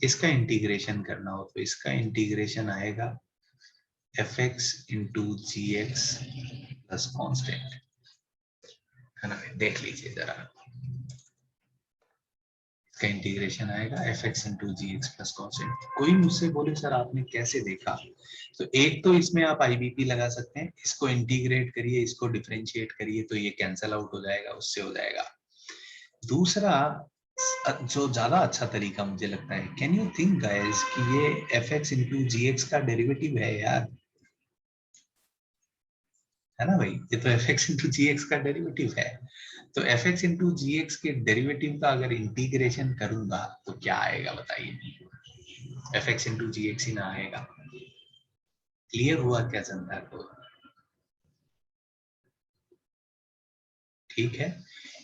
इसका इंटीग्रेशन करना हो तो इसका इंटीग्रेशन आएगा एफ एक्स इंटू जी एक्स प्लस कॉन्स्टेंट, है ना। देख लीजिए जरा, इसका इंटीग्रेशन आएगा एफ एक्स इंटू जी एक्स प्लस कॉन्स्टेंट। कोई मुझसे बोले सर आपने कैसे देखा, तो एक तो इसमें आप आईबीपी लगा सकते हैं, इसको इंटीग्रेट करिए, इसको डिफरेंशिएट करिए, तो ये कैंसल आउट हो जाएगा, उससे हो जाएगा। दूसरा जो ज्यादा अच्छा तरीका मुझे लगता है, कैन यू थिंक गाइस कि ये एफ एक्स इंटू जी एक्स का डेरिवेटिव है यार, है ना भाई, ये तो एफ एक्स इंटू जी एक्स का डेरिवेटिव है। तो एफ एक्स इंटू जी एक्स के डेरिवेटिव का अगर इंटीग्रेशन करूंगा तो क्या आएगा बताइए, एफ एक्स इंटू जी एक्स ही ना आएगा। क्लियर हुआ क्या जनता को? ठीक है,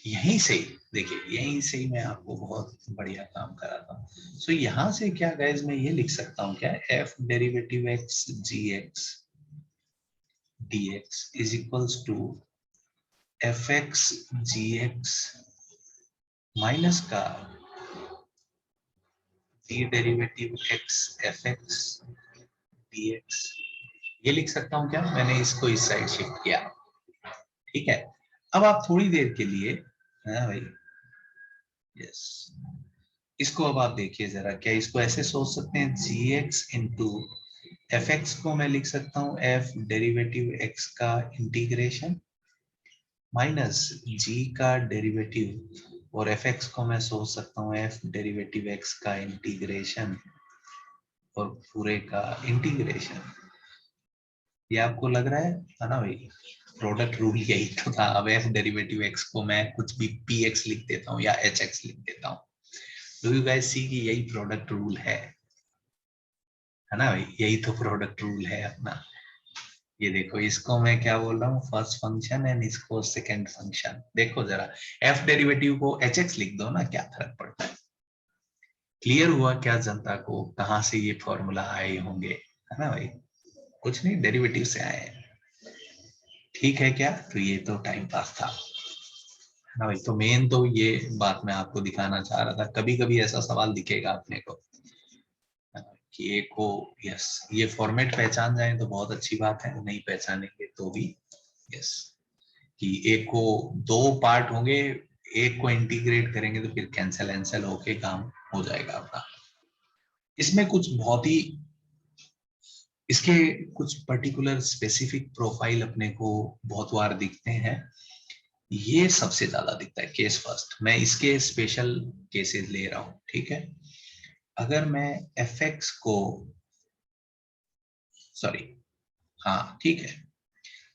यहीं से देखिए, यहीं से मैं आपको बहुत बढ़िया काम कराता हूँ। सो यहाँ से क्या गाइस, मैं ये लिख सकता हूँ क्या, f derivative x g x dx is equals to fx gx minus का g derivative x fx dx। ये लिख सकता हूं क्या, मैंने इसको इस साइड शिफ्ट किया, ठीक है। अब आप थोड़ी देर के लिए, है भाई, यस, इसको अब आप देखिए जरा, क्या इसको ऐसे सोच सकते हैं, gx इंटू एफ एक्स को मैं लिख सकता हूँ f डेरिवेटिव x का इंटीग्रेशन माइनस g का डेरिवेटिव, और एफ एक्स को मैं सोच सकता हूँ f डेरिवेटिव x का इंटीग्रेशन और पूरे का इंटीग्रेशन। ये आपको लग रहा है ना भाई, प्रोडक्ट रूल यही तो था। अब f डेरिवेटिव x को मैं कुछ भी px लिख देता हूँ या hx लिख देता हूँ। डू यू गाइस सी कि यही प्रोडक्ट रूल है ना भाई, यही तो प्रोडक्ट रूल है अपना। ये देखो, इसको मैं क्या बोल रहा हूँ, फर्स्ट फंक्शन, एंड इसको सेकंड फंक्शन। देखो जरा, f डेरिवेटिव को hx लिख दो ना, क्या फर्क पड़ता है। क्लियर हुआ क्या जनता को, कहां से ये फॉर्मूला आए होंगे, है ना भाई, कुछ नहीं, डेरिवेटिव से आए हैं, ठीक है क्या। तो ये तो टाइम पास था, है ना भाई। तो मेन तो ये बात मैं आपको दिखाना चाह रहा था। कभी कभी ऐसा सवाल दिखेगा अपने को कि ए को, यस, ये फॉर्मेट पहचान जाए तो बहुत अच्छी बात है, नहीं पहचानेंगे तो भी यस, कि एक को दो पार्ट होंगे, एक को इंटीग्रेट करेंगे तो फिर कैंसल एंसल होके काम हो जाएगा आपका। इसमें कुछ बहुत ही, इसके कुछ पर्टिकुलर स्पेसिफिक प्रोफाइल अपने को बहुत बार दिखते हैं। ये सबसे ज्यादा दिखता है केस फर्स्ट, मैं इसके स्पेशल केसेस ले रहा हूं, ठीक है। अगर मैं एफ एक्स को, सॉरी, हाँ ठीक है,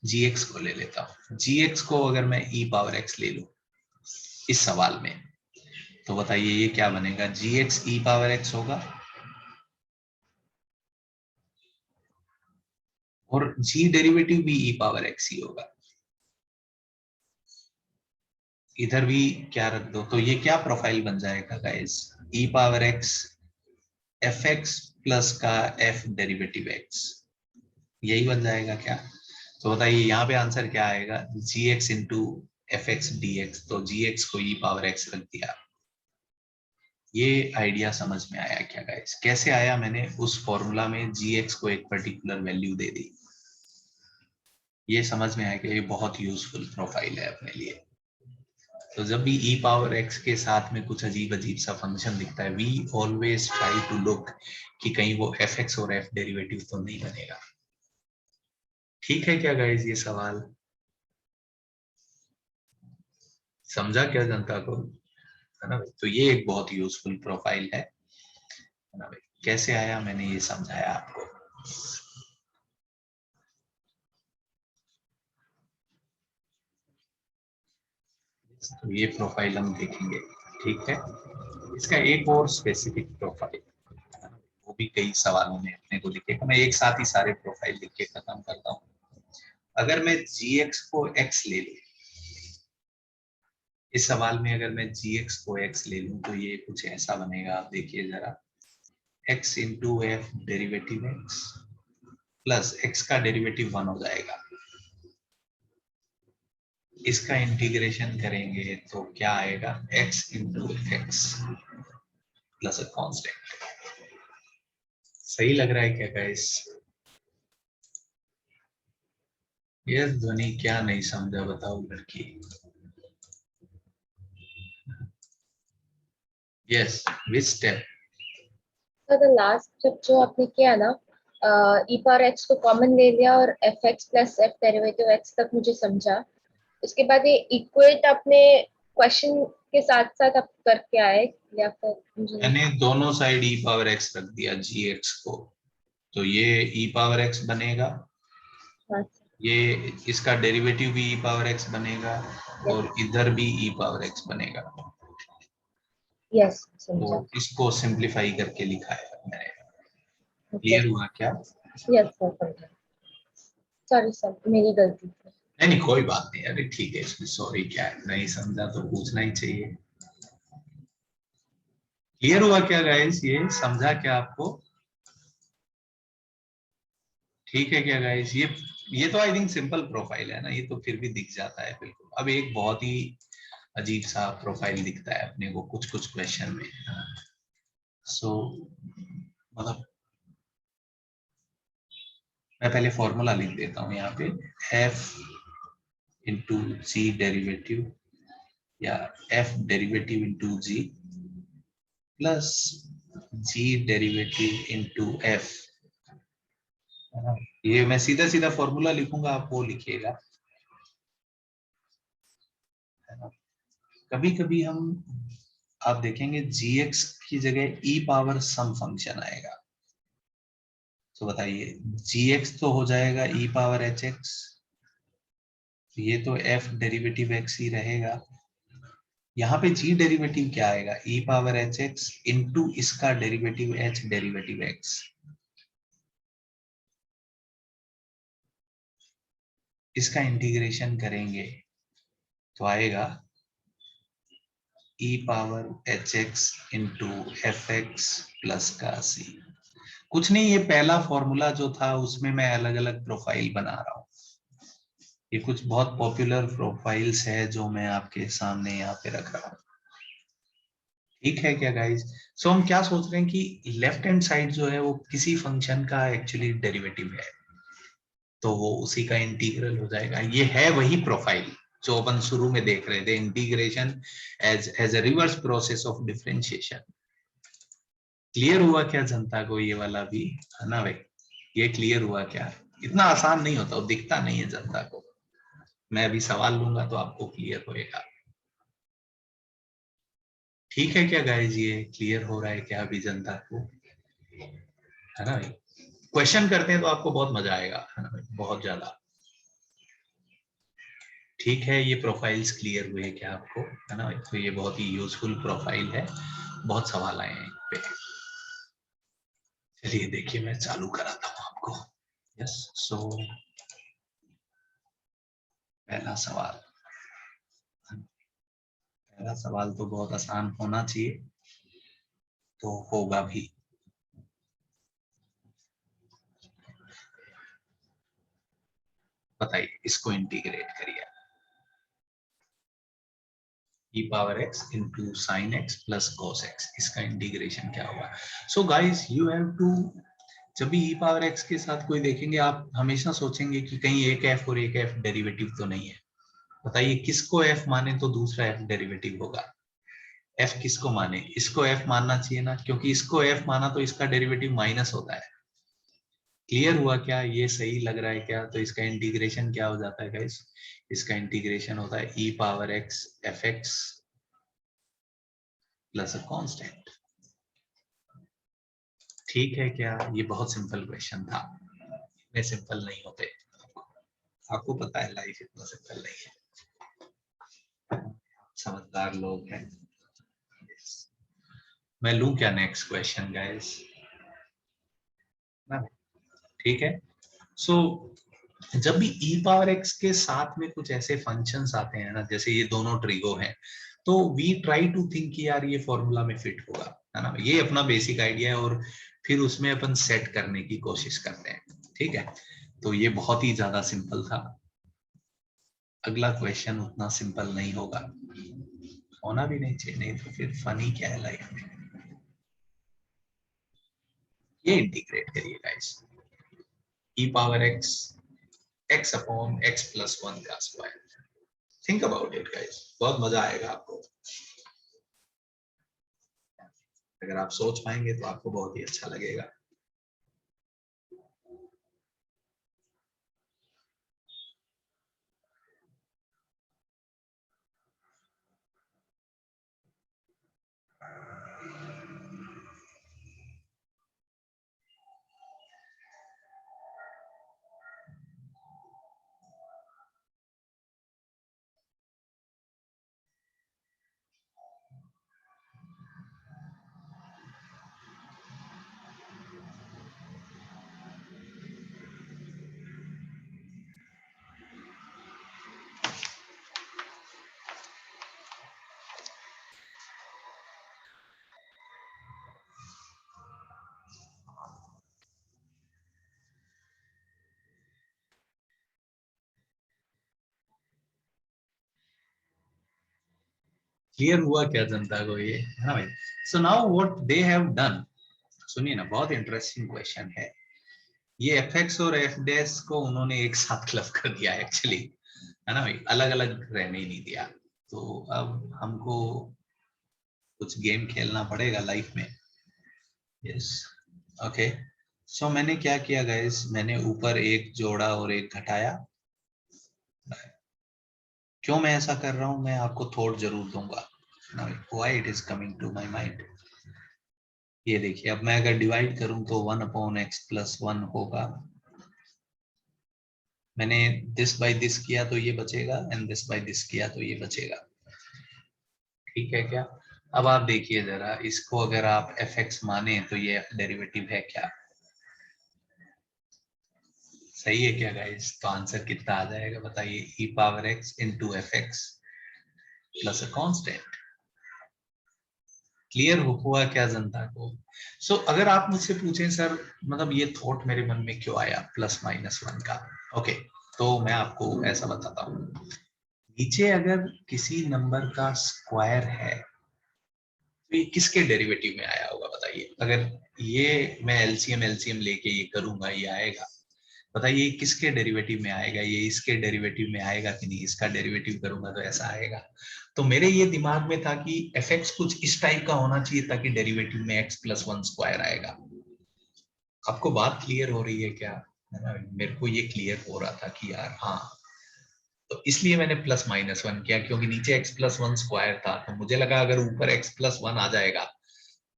gx को ले लेता हूं। gx को अगर मैं e पावर x ले लूं इस सवाल में, तो बताइए ये क्या बनेगा, gx e पावर x होगा, और g डेरिवेटिव भी e पावर x ही होगा। इधर भी क्या रख दो, तो ये क्या प्रोफाइल बन जाएगा guys, e power x F x plus का f डेरिवेटिव x, यही बन जाएगा क्या। तो बताइए यहाँ पे आंसर क्या आएगा, gx into F x d x, तो gx को e पावर x रख दिया। ये आइडिया समझ में आया क्या गाइस, कैसे आया, मैंने उस फॉर्मूला में gx को एक पर्टिकुलर वैल्यू दे दी। ये समझ में आया कि ये बहुत यूजफुल प्रोफाइल है अपने लिए। तो जब भी e पावर x के साथ में कुछ अजीब अजीब सा फंक्शन दिखता है, we always try to look कि कहीं वो एफ एक्स और एफ डेरिवेटिव तो नहीं बनेगा। ठीक है क्या गाइस ये सवाल, समझा क्या जनता को, है ना भाई? तो ये एक बहुत यूजफुल प्रोफाइल है ना भाई? कैसे आया, मैंने ये समझाया आपको। तो ये प्रोफाइल हम देखेंगे, ठीक है। इसका एक और स्पेसिफिक प्रोफाइल, वो भी कई सवालों में अपने को लिखेगा, मैं एक साथ ही सारे प्रोफाइल लिख के खत्म करता हूँ। अगर मैं gx को x ले लूं, इस सवाल में अगर मैं gx को x ले लूं तो ये कुछ ऐसा बनेगा, आप देखिए जरा, x into F derivative x plus x का डेरिवेटिव 1 हो जाएगा। इसका इंटीग्रेशन करेंगे तो क्या आएगा, x into x plus a constant. सही लग रहा है क्या गाइस? ये ध्वनि क्या नहीं समझा, बताओ लड़की। Yes, which step? तो द लास्ट स्टेप जो आपने किया ना, e पावर x को कॉमन ले लिया और fx plus f derivative x तक मुझे समझा। उसके बाद ये इक्वेट आपने क्वेश्चन के साथ साथ आप करके आए या फिर मुझे मैंने दोनों साइड e पावर x रख दिया gx को, तो ये e पावर x बनेगा, हाँ, ये इसका डेरिवेटिव भी e पावर x बनेगा और इधर भी e पावर x बनेगा। यस तो समझा। इसको सिंप्लीफाई करके लिखा है मैंने। ओके, क्लियर हुआ क्या? यस सर समझा। सॉरी सर, मेरी गलती थी। नहीं कोई बात नहीं, अरे ठीक है, इसमें सॉरी क्या है, नहीं समझा तो पूछना ही चाहिए। क्लियर हुआ क्या गाइस, ये समझा क्या आपको? ठीक है क्या गाइस? ये तो आई थिंक सिंपल प्रोफाइल है ना, ये तो फिर भी दिख जाता है बिल्कुल। अब एक बहुत ही अजीब सा प्रोफाइल दिखता है अपने को कुछ कुछ क्वेश्चन में। सो मतलब मैं पहले फॉर्मूला लिख देता हूँ यहाँ पे, f इंटू जी डेरिवेटिव या f derivative into g plus g derivative into f। ये मैं सीधा सीधा फॉर्मूला लिखूंगा, आप वो लिखिएगा। कभी कभी हम, आप देखेंगे gx की जगह e पावर सम फंक्शन आएगा, तो बताइए gx तो हो जाएगा e पावर hx, ये तो f डेरिवेटिव x ही रहेगा। यहाँ पे g डेरिवेटिव क्या आएगा, e पावर hx इंटू इसका डेरिवेटिव h डेरिवेटिव x। इसका इंटीग्रेशन करेंगे तो आएगा e power hx into F x plus का c। कुछ नहीं, ये पहला फॉर्मूला जो था उसमें मैं अलग अलग प्रोफाइल बना रहा हूँ। ये कुछ बहुत पॉपुलर प्रोफाइल्स है जो मैं आपके सामने यहाँ पे रख रहा हूँ। ठीक है क्या गाइस? सो हम क्या सोच रहे हैं कि लेफ्ट हैंड साइड जो है वो किसी फंक्शन का एक्चुअली डेरिवेटिव है, तो वो उसी का इंटीग्रल हो जाएगा। ये है वही प्रोफाइल जो अपन शुरू में देख रहे थे, integration as a reverse process of differentiation. Clear हुआ क्या जनता को ये वाला भी, है ना भाई? ये क्लियर हुआ क्या? इतना आसान नहीं होता, वो दिखता नहीं है जनता को। मैं अभी सवाल लूंगा तो आपको क्लियर होएगा। ठीक है क्या गाइस, ये क्लियर हो रहा है क्या अभी जनता को, है ना भाई? क्वेश्चन करते हैं तो आपको बहुत मजा आएगा, है ना भाई, बहुत ज्यादा। ठीक है, ये प्रोफाइल्स क्लियर हुए क्या आपको, है ना भाई? तो ये बहुत ही यूजफुल प्रोफाइल है, बहुत सवाल आए हैं इन पे। चलिए देखिए, मैं चालू कराता हूँ आपको। यस, सो पहला सवाल, पहला सवाल तो बहुत आसान होना चाहिए, तो होगा भी। बताइए, इसको इंटीग्रेट करिए, e power x into sine x plus cos x, इसका इंटीग्रेशन क्या होगा? So guys you have to, जब भी e पावर x के साथ कोई देखेंगे आप हमेशा सोचेंगे कि कहीं एक f और एक f डेरिवेटिव तो नहीं है। बताइए किसको f माने तो दूसरा f डेरिवेटिव होगा? f किसको माने? इसको f मानना चाहिए ना, क्योंकि इसको f माना तो इसका डेरिवेटिव माइनस होता है। क्लियर हुआ क्या? ये सही लग रहा है क्या? तो इसका इंटीग्रेशन क्या हो जाता है गाइस? इसका इंटीग्रेशन होता है e power x fx plus a constant. ठीक है क्या? ये बहुत सिंपल क्वेश्चन था, इतने सिंपल नहीं होते। आपको पता है लाइफ इतना सिंपल नहीं है, समझदार लोग हैं। मैं लूं क्या नेक्स्ट क्वेश्चन गाइस? ठीक है। सो जब भी e पावर x के साथ में कुछ ऐसे फंक्शंस आते हैं ना, जैसे ये दोनों ट्रिगो हैं, तो वी ट्राई टू थिंक कि यार ये फॉर्मूला में फिट होगा, है ना? ये अपना बेसिक आइडिया है और फिर उसमें अपन सेट करने की कोशिश करते हैं। ठीक है, तो ये बहुत ही ज्यादा सिंपल था। अगला क्वेश्चन उतना सिंपल नहीं होगा, होना भी नहीं चाहिए, नहीं तो फिर फनी क्या है लाइफ में। ये इंटीग्रेट करिए guys, e power x x upon x plus 1 का square. Think about it guys, बहुत मजा आएगा आपको। अगर आप सोच पाएंगे तो आपको बहुत ही अच्छा लगेगा। क्लियर हुआ क्या जनता को ये, है ना भाई? So now what they have done, सुनिए ना, बहुत इंटरेस्टिंग क्वेश्चन है। ये fx और f डैश को उन्होंने एक साथ क्लब कर दिया एक्चुअली, है ना भाई? अलग अलग रहने ही नहीं दिया। तो अब हमको कुछ गेम खेलना पड़ेगा लाइफ में। Yes, okay. सो मैंने क्या किया गाइस, मैंने ऊपर एक जोड़ा और एक घटाया। क्यों मैं ऐसा कर रहा हूं, मैं आपको थॉट जरूर दूंगा। Why it is coming to my mind. ये देखिए, अब मैं अगर डिवाइड करूं तो 1 अपॉन x प्लस 1 होगा। मैंने दिस बाय दिस किया तो ये बचेगा, एंड दिस बाय दिस किया तो ये बचेगा। ठीक है क्या? अब आप देखिए जरा, इसको अगर आप fx माने तो ये डेरिवेटिव है क्या? सही है क्या गाइस? तो आंसर कितना आ जाएगा बताइए, e power x into F x plus a constant. Clear हुआ क्या जनता को? सो अगर आप मुझसे पूछें सर, मतलब ये थॉट मेरे मन में क्यों आया प्लस माइनस 1 का, ओके, तो मैं आपको ऐसा बताता हूँ। नीचे अगर किसी नंबर का स्क्वायर है तो ये किसके डेरिवेटिव में आया होगा बताइए? अगर ये मैं एलसीएम एलसीएम लेके ये करूंगा, ये आएगा, बताइए किसके डेरिवेटिव में आएगा? ये इसके डेरिवेटिव में आएगा कि नहीं? इसका डेरिवेटिव करूंगा तो ऐसा आएगा। तो मेरे ये दिमाग में था कि fx कुछ इस टाइप का होना चाहिए ताकि डेरिवेटिव में x प्लस 1 स्क्वायर आएगा। आपको बात क्लियर हो रही है क्या? है ना? मेरे को ये क्लियर हो रहा था कि यार हाँ, तो इसलिए मैंने प्लस माइनस 1 किया, क्योंकि नीचे x प्लस 1 स्क्वायर था, तो मुझे लगा अगर ऊपर x प्लस 1 आ जाएगा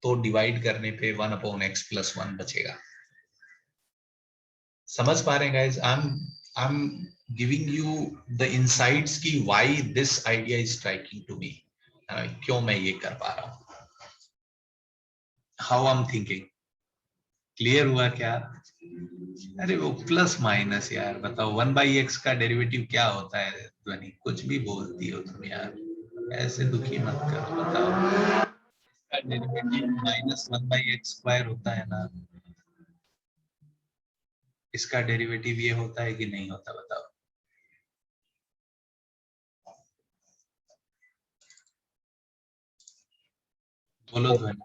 तो डिवाइड करने पे 1 अपॉन x प्लस 1 बचेगा। समझ पा रहे हैं guys? I am giving you the insights की why this idea is striking to me, क्यों मैं ये कर पा रहा हूं, how I am thinking. Clear हुआ क्या? अरे वो प्लस माइनस यार, बताओ 1/x का डेरिवेटिव क्या होता है? ध्वनि कुछ भी बोलती हो तुम यार, ऐसे दुखी मत करो, बताओ। इसका डेरिवेटिव माइनस 1/x स्क्वायर होता है ना, इसका डेरिवेटिव ये होता है कि नहीं होता, बताओ। बोलो ध्वनि।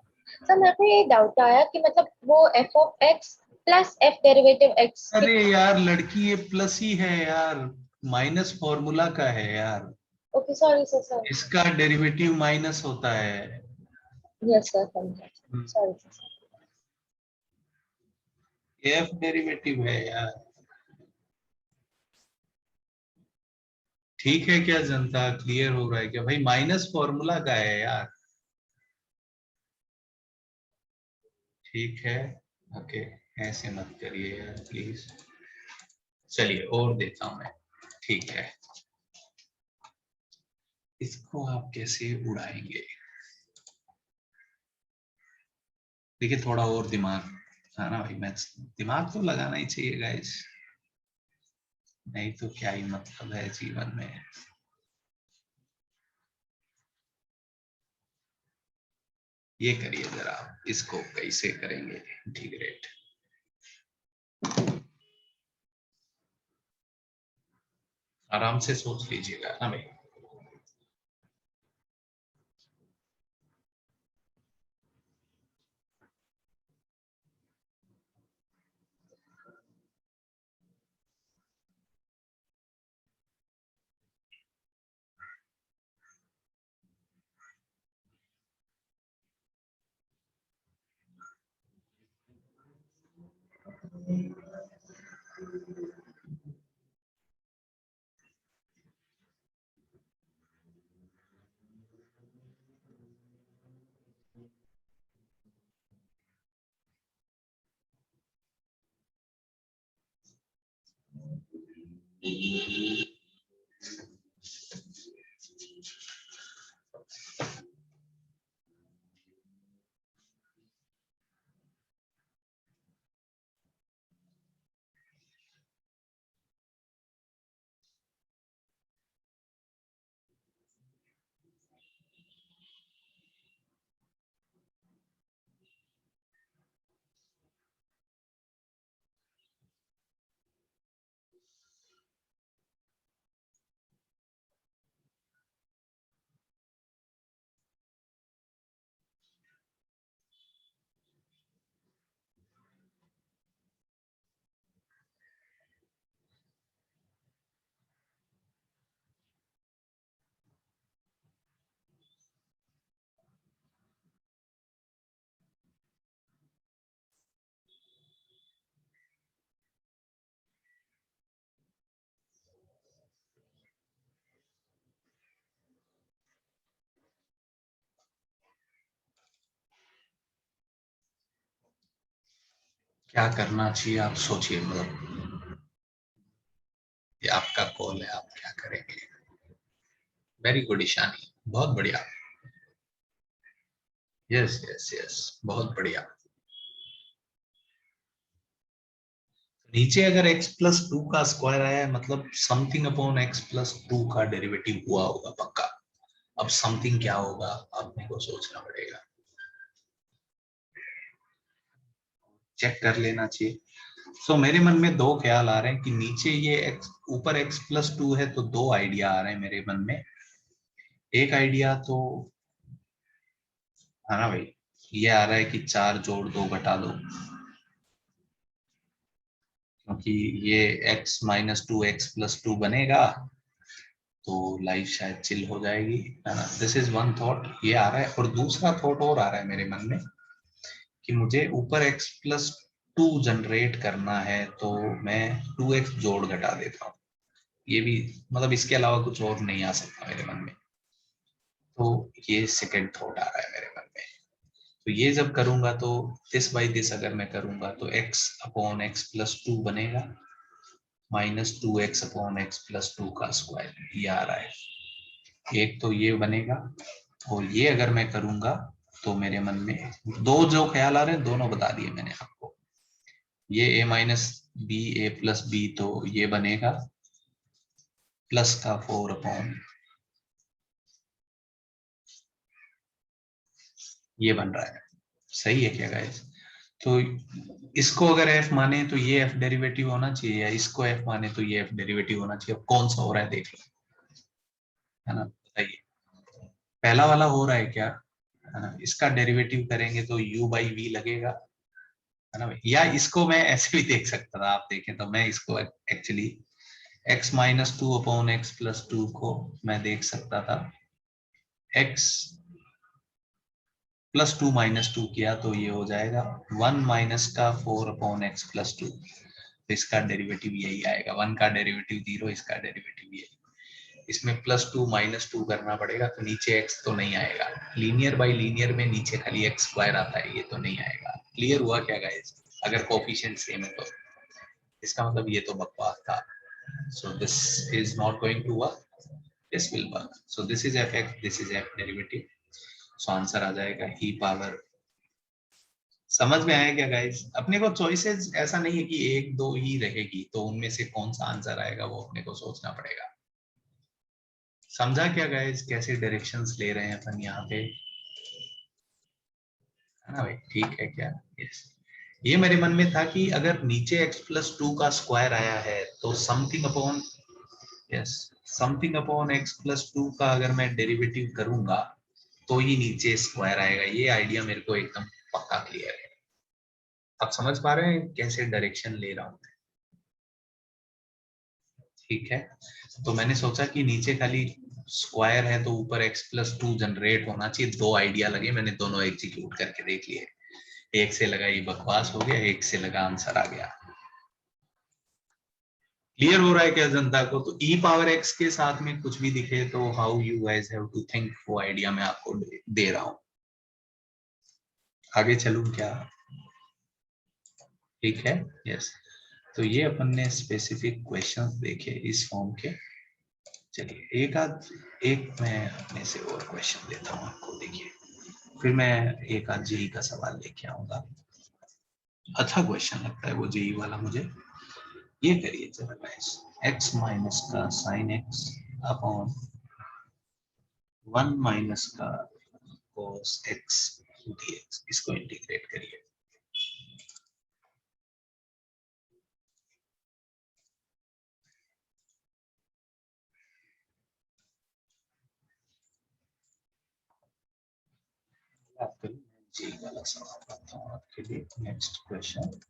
सर मेरे को ये डाउट आया कि मतलब वो F of x plus F derivative x. अरे यार लड़की, ये प्लस ही है यार, माइनस फॉर्मूला का है यार, ओके सॉरी सर, सॉरी। इसका डेरिवेटिव माइनस होता है। यस सर, समझा। हम्म, सॉरी सर। एफ डेरिवेटिव है यार। ठीक है क्या जनता, क्लियर हो रहा है क्या भाई? माइनस फॉर्मूला का है यार। ठीक है, ओके, ऐसे मत करिए यार प्लीज। चलिए और देता हूं मैं। ठीक है, इसको आप कैसे उड़ाएंगे? देखिए थोड़ा और दिमाग है ना भाई, मैथ्स दिमाग तो लगाना ही चाहिए गाइस, नहीं तो क्या ही मतलब है जीवन में। ये करिए जरा, इसको कैसे करेंगे इंटीग्रेट? आराम से सोच लीजिएगा ना भाई। क्या करना चाहिए आप सोचिए, मतलब ये आपका कॉल है, आप क्या करेंगे? वेरी गुड ईशानी, बहुत बढ़िया। यस यस यस, बहुत बढ़िया। नीचे अगर x प्लस टू का स्क्वायर आया है मतलब something upon x plus two का डेरिवेटिव हुआ होगा पक्का। अब समथिंग क्या होगा अपने को सोचना पड़ेगा, चेक कर लेना चाहिए। सो मेरे मन में दो ख्याल आ रहे हैं कि नीचे ये x ऊपर x प्लस टू है, तो दो आइडिया आ रहे हैं मेरे मन में। एक आइडिया तो है ना भाई, ये आ रहा है कि चार जोड़ दो घटा दो, क्योंकि ये x minus two x plus two बनेगा तो लाइफ शायद चिल हो जाएगी, है ना। दिस इज वन थॉट ये आ रहा है। और दूसरा थॉट और आ रहा है मेरे मन में कि मुझे ऊपर x प्लस टू जनरेट करना है, तो मैं टू एक्स जोड़ घटा देता हूँ। ये भी मतलब इसके अलावा कुछ और नहीं आ सकता मेरे मन में। तो ये सेकंड थॉट आ रहा है मेरे मन में। तो ये जब करूंगा तो दिस बाई दिस अगर मैं करूंगा तो x upon x plus two बनेगा minus two x upon x plus two का स्क्वायर, ये आ रहा है। एक तो ये बनेगा, और ये अगर मैं करूंगा तो मेरे मन में दो जो ख्याल आ रहे हैं दोनों बता दिए मैंने आपको। ये a minus b a plus b, तो ये बनेगा प्लस का फोर अपॉन, ये बन रहा है। सही है क्या गाइस? तो इसको अगर f माने तो ये f डेरिवेटिव होना चाहिए, या इसको f माने तो ये f डेरिवेटिव होना चाहिए। अब कौन सा हो रहा है देख लो, है ना, बताइए। पहला वाला हो रहा है क्या, है ना, इसका डेरिवेटिव करेंगे तो u बाई वी लगेगा, है ना। या इसको मैं ऐसे भी देख सकता था, आप देखें तो मैं इसको actually x minus two upon x plus to को मैं देख सकता था x +2 -2 किया तो ये हो जाएगा 1 माइनस का 4/x + 2, इसका डेरिवेटिव यही आएगा। 1 का डेरिवेटिव 0, इसका डेरिवेटिव यही। इसमें +2 -2 करना पड़ेगा, तो नीचे x तो नहीं आएगा। लीनियर बाय लीनियर में नीचे खाली x² आता है, ये तो नहीं आएगा। क्लियर हुआ क्या गाइस? अगर कोफिशिएंट सेम है तो इसका मतलब ये तो बकवास था। So this is not going to work, this will work. So this is f(x), this is f derivative. So answer आ जाएगा e पावर। समझ में आया क्या गाइस? अपने को चॉइसेस ऐसा नहीं है कि 1 2 ही रहेगी, तो उनमें से कौन सा आंसर आएगा वो अपने को सोचना पड़ेगा। समझा क्या गाइस कैसे डायरेक्शंस ले रहे हैं अपन यहाँ पे, है ना भाई? ठीक है क्या? यस। ये मेरे मन में था कि अगर नीचे x + 2 का स्क्वायर आया है तो something upon, yes, something upon x + 2 का अगर मैं डेरिवेटिव करूंगा तो ही नीचे स्क्वायर आएगा। ये आइडिया मेरे को एकदम पक्का क्लियर है। आप समझ पा रहे हैं कैसे डायरेक्शन ले रहा हूँ? ठीक है, तो मैंने सोचा कि नीचे खाली स्क्वायर है तो ऊपर x + 2 जनरेट होना चाहिए। 2 आइडिया लगे, मैंने दोनों एग्जीक्यूट करके देख लिए। एक से लगा ये बकवास हो गया, एक से लगा आंसर आ गया। क्लियर हो रहा है क्या जनता को? तो e पावर x के साथ में कुछ भी दिखे तो how you guys have to think, वो आइडिया मैं आपको दे रहा हूं। आगे चलूं क्या? ठीक है, यस। तो ये अपन ने स्पेसिफिक क्वेश्चंस देखे इस फॉर्म के। चलिए एक मैं अपने से और क्वेश्चन देता हूँ आपको, देखिए, फिर मैं एक आध जेई का सवाल लेके आऊंगा। अच्छा क्वेश्चन लगता है वो जेई वाला मुझे। ये करिए जरा गाइस, x माइनस का sin x अपॉन 1 माइनस का cos x dx, इसको इंटीग्रेट करिए। जेई वाला सवाल करता हूँ आपके लिए। नेक्स्ट क्वेश्चन,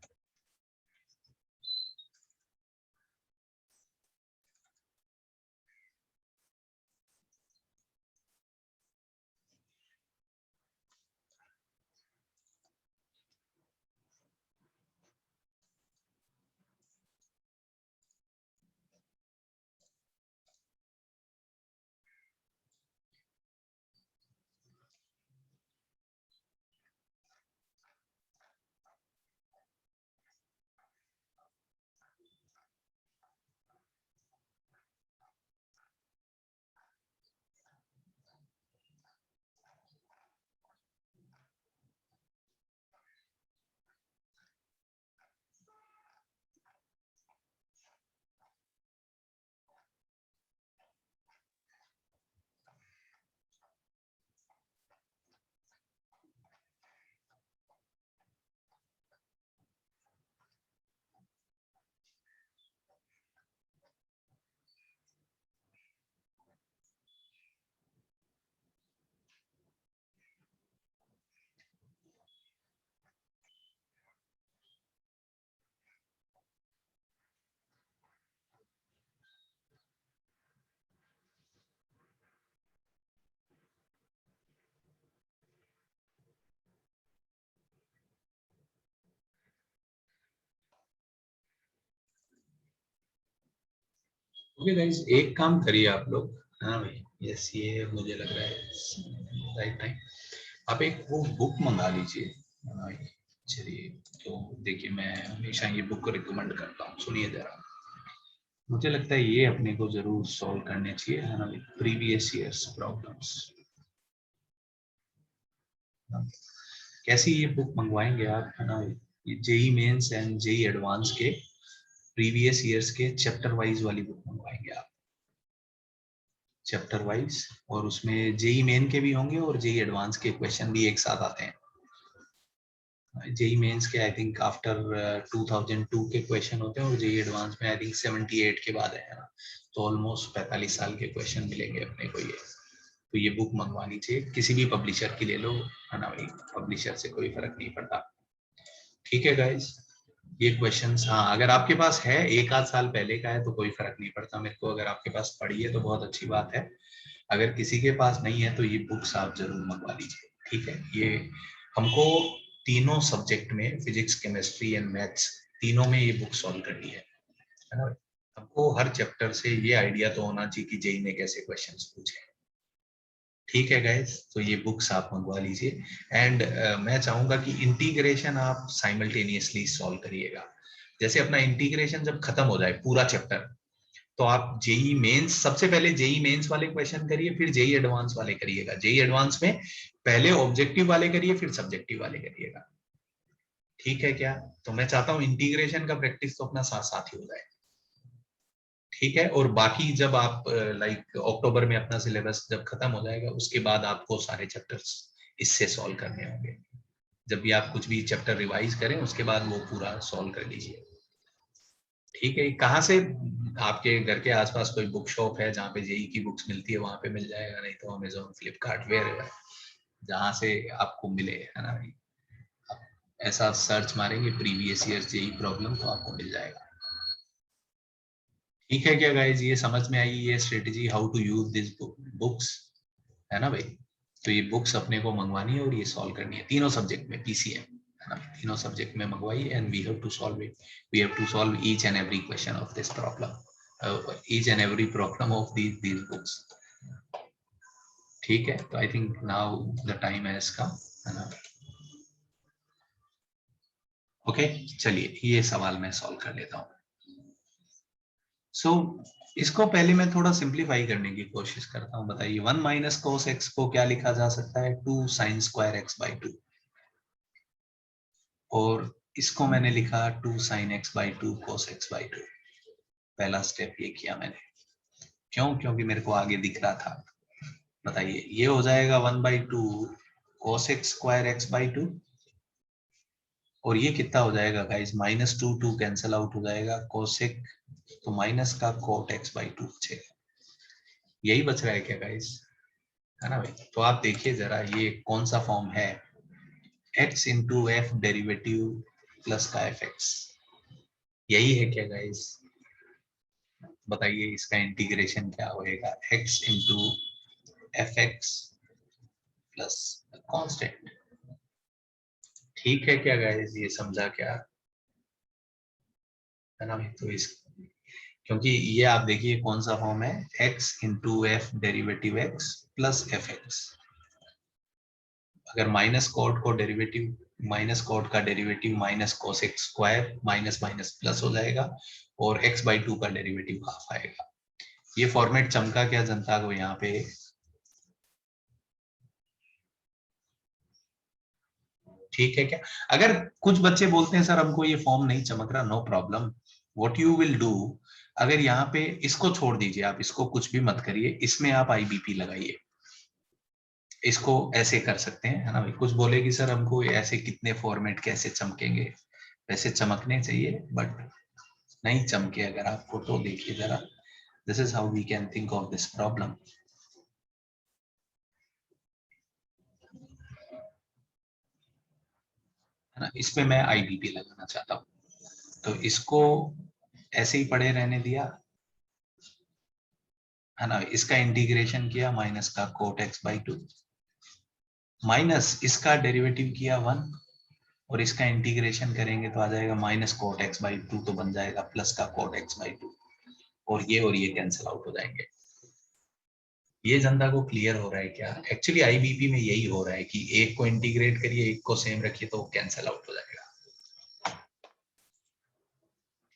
ओके गाइस, एक काम करिए आप लोग, हाँ भाई, यस, ये मुझे लग रहा है राइट टाइम। आप एक वो बुक मंगा लीजिए। हाँ, चलिए, तो देखिए, मैं हमेशा ये बुक रिकमेंड करता हूँ, सुनिए जरा। मुझे लगता है ये अपने को जरूर सॉल्व करने चाहिए, है ना, प्रीवियस ईयर्स प्रॉब्लम्स। कैसी ये बुक मंगवाएंगे आप, है ना? ये JEE Mains and JEE advance के प्रीवियस ईयर्स के चैप्टर वाइज वाली बुक मंगवाएंगे आप, चैप्टर वाइज। और उसमें जेई मेन के भी होंगे और जेई एडवांस के क्वेश्चन भी एक साथ आते हैं। जेई मेंस के आई थिंक आफ्टर 2002 के क्वेश्चन होते हैं, और जेई एडवांस में आई थिंक 78 के बाद है ना। तो ऑलमोस्ट 45 साल के क्वेश्चन मिलेंगे अपने को ये। तो ये बुक मंगवानी चाहिए, किसी भी पब्लिशर की ले लो, है ना भाई, पब्लिशर से कोई फर्क नहीं पड़ता। ठीक है गाइस, ये क्वेश्चंस, हाँ, अगर आपके पास है, एक आध साल पहले का है तो कोई फर्क नहीं पड़ता मेरे को। अगर आपके पास पड़ी है तो बहुत अच्छी बात है, अगर किसी के पास नहीं है तो ये बुक्स आप जरूर मंगवा लीजिए। ठीक है, ये हमको तीनों सब्जेक्ट में, फिजिक्स, केमिस्ट्री एंड मैथ्स, तीनों में ये बुक सॉल्व करनी है ना। हमको हर चैप्टर से ये आइडिया तो होना चाहिए कि जेई ने कैसे क्वेश्चंस पूछे। ठीक है गाइस, तो ये बुक्स आप मंगवा लीजिए। एंड मैं चाहूंगा कि इंटीग्रेशन आप साइमल्टेनियसली सॉल्व करिएगा। जैसे अपना इंटीग्रेशन जब खत्म हो जाए पूरा चैप्टर, तो आप जेई मेंस, सबसे पहले जेई मेंस वाले क्वेश्चन करिए, फिर जेई एडवांस वाले करिएगा। जेई एडवांस में पहले ऑब्जेक्टिव वाले करिए, फिर सब्जेक्टिव वाले करिएगा। ठीक है क्या? तो मैं चाहता हूं इंटीग्रेशन का प्रैक्टिस तो अपना साथ साथ ही हो जाए। ठीक है, और बाकी जब आप लाइक अक्टूबर में अपना सिलेबस जब खत्म हो जाएगा, उसके बाद आपको सारे चैप्टर्स इससे सॉल्व करने होंगे। जब भी आप कुछ भी चैप्टर रिवाइज करें, उसके बाद वो पूरा सॉल्व कर लीजिए। ठीक है, कहाँ से आपके घर के आसपास कोई बुक शॉप है जहाँ पे जेई की बुक्स मिलती है, वहां पे मिल जाएगा, नहीं तो अमेजोन, फ्लिपकार्ट, वेयर जहाँ से आपको मिले, है ना भाई। आप ऐसा सर्च मारेंगे प्रीवियस ईयर जेई प्रॉब्लम, तो आपको मिल जाएगा। ठीक है क्या गाइज, ये समझ में आई ये strategy, how to use this books, है ना भाई। तो ये बुक्स अपने को मंगवानी है और ये सॉल्व करनी है तीनों सब्जेक्ट में, पीसीएम, है ना, तीनों सब्जेक्ट में मंगवाई, and we have to solve it. We have to solve each and every question of this problem, each and every problem of these books. ठीक है, तो I think now the time has come, है ना। Okay, चलिए ये सवाल मैं solve कर लेता हूँ। सो इसको पहले मैं थोड़ा सिंप्लीफाई करने की कोशिश करता हूँ। बताइए, 1 माइनस कोस एक्स को क्या लिखा जा सकता है? 2 साइन स्क्वायर एक्स बाई 2। और इसको मैंने लिखा 2 sine x by 2 cos x by 2। पहला स्टेप ये किया मैंने, क्यों? क्योंकि मेरे को आगे दिख रहा था। बताइए, ये हो जाएगा 1/2 cos x square x by 2, और ये कितना हो जाएगा गाइस? -2 कैंसिल आउट हो जाएगा, कोसेक तो माइनस का कोट एक्स बाई 2 बचेगा। यही बच रहा है क्या गाइस, है ना भाई। तो आप देखिए जरा, ये कौन सा फॉर्म है? x into F derivative plus का एफ एक्स, यही है क्या गाइस? बताइए, इसका इंटीग्रेशन क्या होएगा? x into F x plus constant. ठीक है क्या गाइस, ये समझा क्या, है ना भाई। तो इस, क्योंकि ये आप देखिए कौन सा फॉर्म है, x into F derivative x plus F x. अगर माइनस कॉट को डेरिवेटिव, माइनस कॉट का derivative minus cosec square, minus minus plus हो जाएगा, और x बाई 2 का डेरिवेटिव हाफ आएगा। ये फॉर्मेट चमका क्या जनता को यहाँ पे? ठीक है क्या? अगर कुछ बच्चे बोलते हैं सर हमको ये फॉर्म नहीं चमक रहा, no problem, what you will do, अगर यहाँ पे इसको छोड़ दीजिए, आप इसको कुछ भी मत करिए, इसमें आप आईबीपी लगाइए। इसको ऐसे कर सकते हैं, है ना भाई। कुछ बोलेगी सर हमको ऐसे कितने फॉर्मेट कैसे चमकेंगे, वैसे चमकने चाहिए, बट नहीं चमके अगर आपको, तो देखिए जरा, this is how we can think of this problem, है ना। इस पे मैं आईबीपी लगाना चाहता हूँ, तो इसको ऐसे ही पड़े रहने दिया, है ना। इसका इंटीग्रेशन किया, माइनस का कोट एक्स बाई 2, माइनस इसका डेरिवेटिव किया 1, और इसका इंटीग्रेशन करेंगे तो आ जाएगा माइनस कोट एक्स बाई 2, तो बन जाएगा प्लस का कोट एक्स बाई 2, और ये कैंसिल आउट हो जाएंगे। ये जनता को क्लियर हो रहा है क्या? एक्चुअली आईबीपी में यही हो रहा है कि एक को इंटीग्रेट करिए, एक को सेम रखिए, तो कैंसिल आउट हो जाएगा।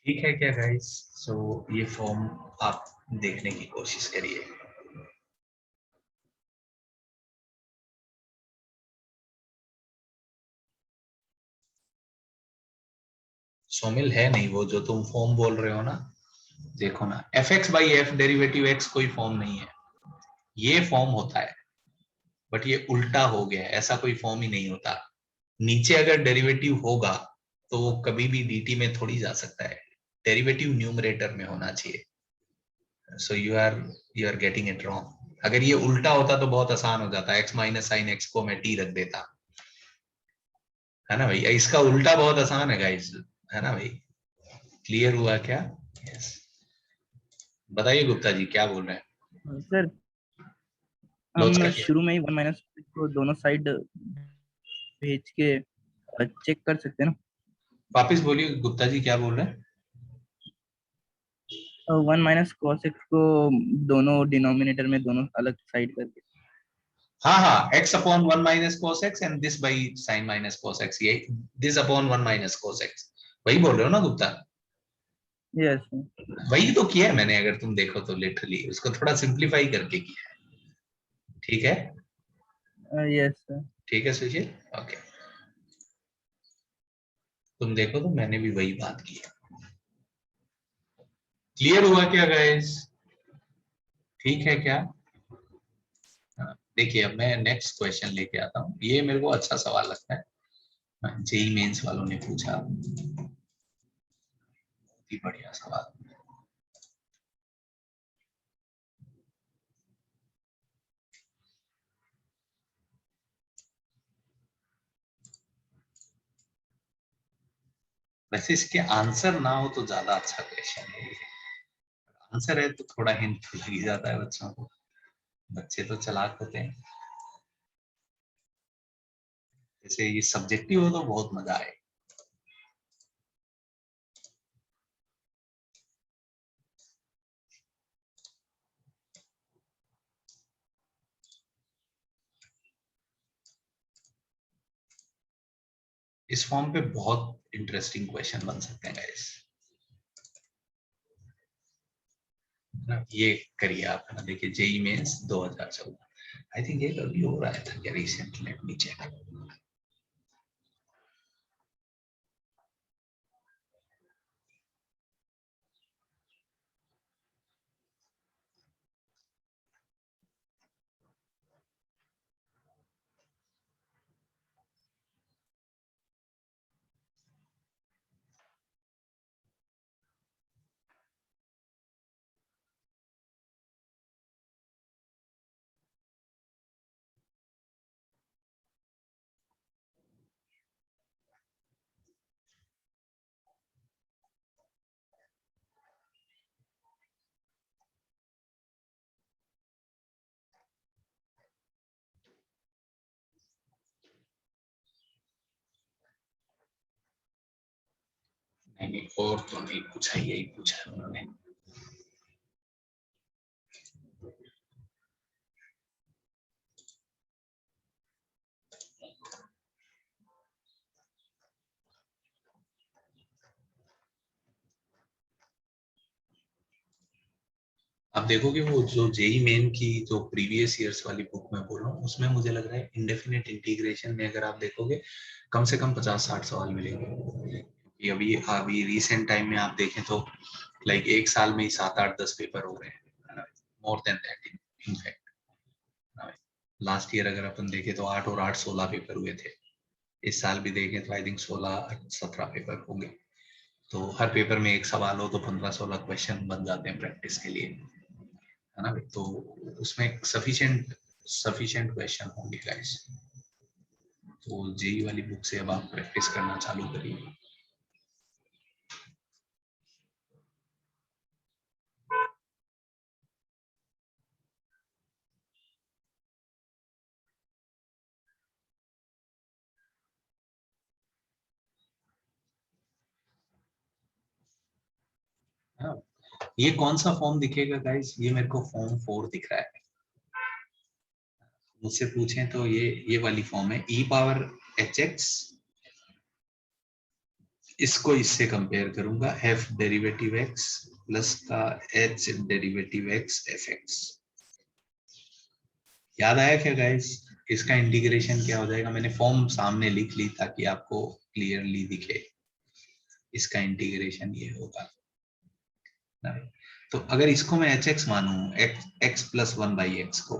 ठीक है क्या गाइस? सो ये फॉर्म आप देखने की कोशिश करिए। सोमिल है नहीं वो जो तुम फॉर्म बोल रहे हो ना, देखो ना, F x by F derivative x कोई फॉर्म नहीं है, ये फॉर्म होता है, बट ये उल्टा हो गया, ऐसा कोई फॉर्म ही नहीं होता। नीचे अगर डेरिवेटिव होगा तो वो कभी भी डीटी में थोड़ी जा सकता है, डेरिवेटिव न्यूमरेटर में होना चाहिए। So you are getting it wrong. अगर ये उल्टा होता तो बहुत आसान हो जाता, एक्स माइनस साइन एक्स को मैं टी रख देता, है ना भाई। इसका उल्टा बहुत आसान है गाइस, है ना भाई। क्लियर हुआ क्या? यस। बताइए गुप्ता जी क्या बोल रहे हैं? सर लोचा हम किया। शुरू में ही 1 माइनस को दोनों साइड भेज के चेक कर सकते हैं ना। वापिस बोलिए गुप्ता जी, क्या बोल रहे हैं? 1 माइनस cos x को दोनों डिनोमिनेटर में दोनों अलग साइड करके। हाँ हाँ, x upon 1 minus cos x and this by sin minus cos x, ये this upon 1 minus cos x, वही बोल रहे हो ना गुप्ता? यस वही तो किया है मैंने, अगर तुम देखो तो लिटरली उसको थोड़ा सिंप्लीफाई करके किया है। ठीक है, यस सर। ठीक है सुशील, ओके। तुम देखो तो मैंने भी वही बात की है। क्लियर हुआ क्या गाइस? ठीक है क्या? देखिए अब मैं नेक्स्ट क्वेश्चन लेके आता हूँ, ये मेरे को अच्छा सवाल लगता है, जेई मेंस वालों ने पूछा, बढ़िया सवाल। वैसे इसके आंसर ना हो तो ज्यादा अच्छा क्वेश्चन है, आंसर है तो थोड़ा हिंट लग ही जाता है बच्चों को, बच्चे तो चालाक होते हैं। जैसे ये सब्जेक्टिव हो तो बहुत मजा आए। इस फॉर्म पे बहुत इंटरेस्टिंग क्वेश्चन बन सकते हैं गाइस। ये करिए आप, है ना, देखिए जेई मेंस 2014, आई थिंक ये कभी हो रहा था क्या रिसेंटली, लेट मी चेक। नहीं और तो नहीं पूछा, यही पूछा है उन्होंने। आप देखोगे वो जो जेई मेन की जो प्रीवियस ईयर्स वाली बुक में बोल रहा हूँ, उसमें मुझे लग रहा है इंडेफिनिट इंटीग्रेशन में अगर आप देखोगे कम से कम 50-60 सवाल मिलेंगे। कि अभी अभी रिसेंट टाइम में आप देखें तो लाइक एक साल में ही 7-8-10 पेपर हो रहे हैं, more than that in fact. Last year अगर अपन देखें तो 8 और 8 16 पेपर हुए थे, इस साल भी देखें तो आई थिंक 16-17 पेपर होंगे। तो हर पेपर में एक सवाल हो तो 15-16 क्वेश्चन बन जाते हैं प्रैक्टिस के लिए, है ना। तो उसमें सफिशिएंट क्वेश्चन होंगे गाइस। तो जेई वाली बुक से अब आप प्रैक्टिस करना चालू करिए। हाँ, ये कौन सा फॉर्म दिखेगा गाइस? ये मेरे को फॉर्म 4 दिख रहा है। मुझसे पूछें तो ये वाली फॉर्म है, ई पावर एच एक्स, इसको इससे कंपेयर करूंगा, एफ डेरिवेटिव एक्स प्लस का H derivative x F x. याद आया क्या गाइस? इसका इंटीग्रेशन क्या हो जाएगा? मैंने फॉर्म सामने लिख ली ताकि आपको क्लियरली दिखे। इसका इंटीग्रेशन ये होगा, तो अगर इसको मैं एच एक्स मानू, एक्स प्लस 1 बाई एक्स को,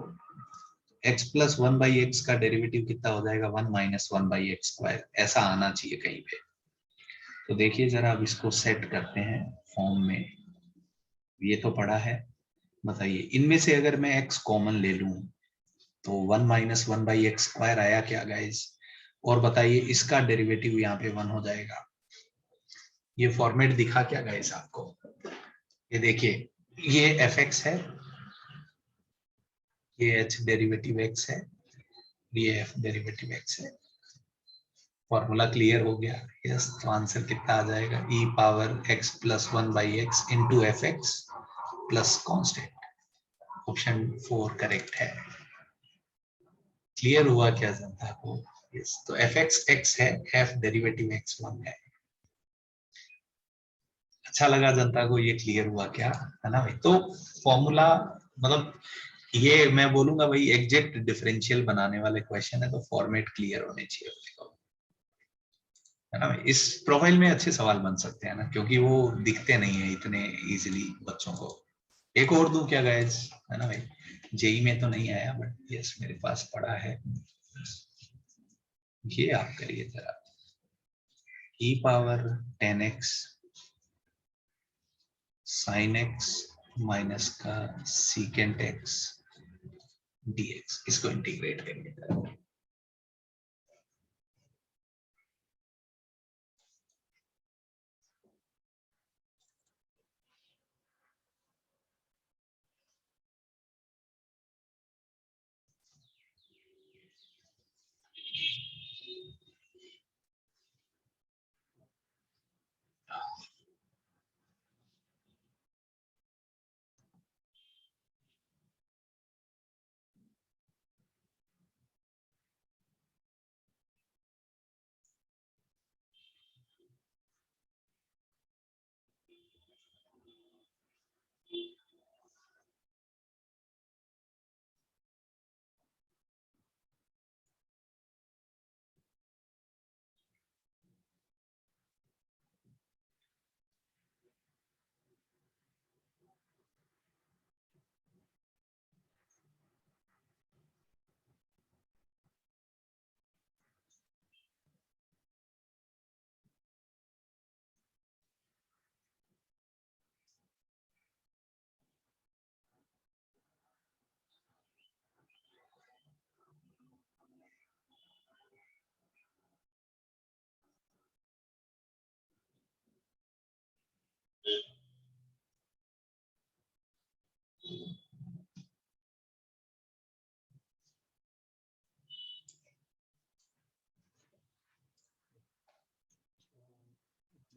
x प्लस 1 बाई एक्स का डेरिवेटिव कितना हो जाएगा? 1 माइनस 1 बाई एक्स स्क्वायर, ऐसा आना चाहिए कहीं पे। तो देखिए जरा अब इसको सेट करते हैं फॉर्म में, ये तो पड़ा है। बताइए इनमें से अगर मैं x कॉमन ले लूं तो 1 माइनस 1 बाई एक्स स्क्वायर आया क्या गाइस? और बताइए इसका डेरिवेटिव यहाँ पे 1 हो जाएगा। ये फॉर्मेट दिखा क्या गाइस आपको? ये देखिए, ये एफ एक्स है, ये h डेरिवेटिव x है, ये f डेरिवेटिव x है। फॉर्मूला क्लियर हो गया? यस। तो आंसर कितना आ जाएगा? e power x plus 1/x into F x plus constant. Option 4 correct है। क्लियर हुआ क्या जनता को? यस। तो एफ एक्स x है, f डेरिवेटिव x 1 है। अच्छा लगा जनता को? ये क्लियर हुआ क्या, है ना भाई? तो फॉर्मूला मतलब ये मैं बोलूंगा भाई एग्जैक्ट डिफरेंशियल बनाने वाले क्वेश्चन है, तो फॉर्मेट क्लियर होने चाहिए अपने को, है ना भाई? इस प्रोफाइल में अच्छे सवाल बन सकते हैं ना, क्योंकि वो दिखते नहीं है इतने इजीली बच्चों को। एक और दूं क्या गाइस, है ना भाई? जेई में तो नहीं आया, बट यस मेरे पास पड़ा है। ये आप करिए जरा, e power 10x sin x minus का secant x dx, इसको इंटीग्रेट करिए जरा।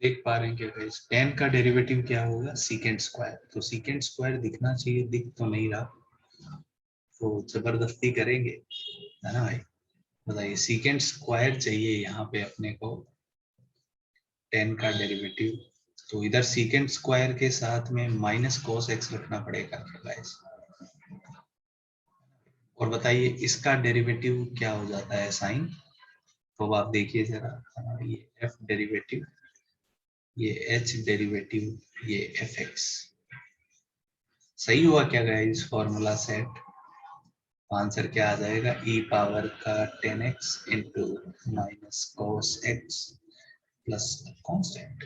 देख पा रहे हैं क्या गाइस? 10 का डेरिवेटिव क्या होगा? Secant square. तो सीकेंट स्क्वायर दिखना चाहिए, दिख तो नहीं रहा, तो जबरदस्ती करेंगे, है ना भाई? बताइए, सीकेंट स्क्वायर चाहिए यहाँ पे अपने को 10 का डेरिवेटिव, तो इधर सीकेंट स्क्वायर के साथ में माइनस cos x रखना पड़ेगा क्या गाइस? और बताइए इसका डेरिवेटिव क्या हो जाता है? साइन। तो अब आप देखिए जरा, ये f डेरिवेटिव, ये h डेरिवेटिव, ये एफ एक्स। सही हुआ क्या गाइस? Formula set. आंसर क्या आ जाएगा? e पावर का 10x into minus cos x plus constant.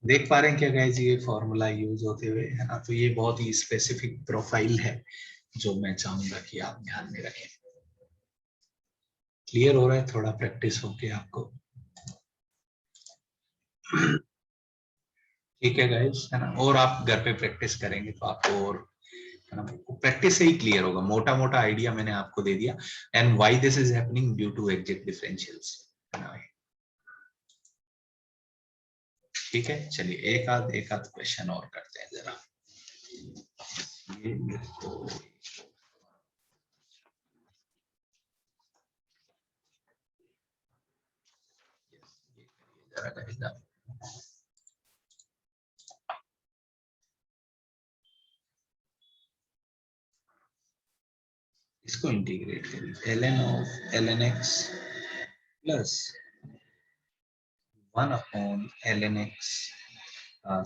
देख पा रहे हैं क्या गाइस? ये फॉर्मूला यूज होते हुए, है ना? तो ये बहुत ही स्पेसिफिक प्रोफाइल है जो मैं चाहूंगा कि आप ध्यान में रखें। क्लियर हो रहा है? थोड़ा प्रैक्टिस होके आपको। ठीक है गाइस, है ना? और आप घर पे प्रैक्टिस करेंगे तो आपको और, है ना, प्रैक्टिस से ही क्लियर होगा। मोटा मोटा आइडिया मैंने आपको दे दिया। And why this is happening? Due to exact differentials, है ना भाई? ठीक है, चलिए एक आध क्वेश्चन और करते हैं जरा। ये मेरे को जरा करेगा, इसको इंटीग्रेट करिए। ln of ln x plus 1 upon ln x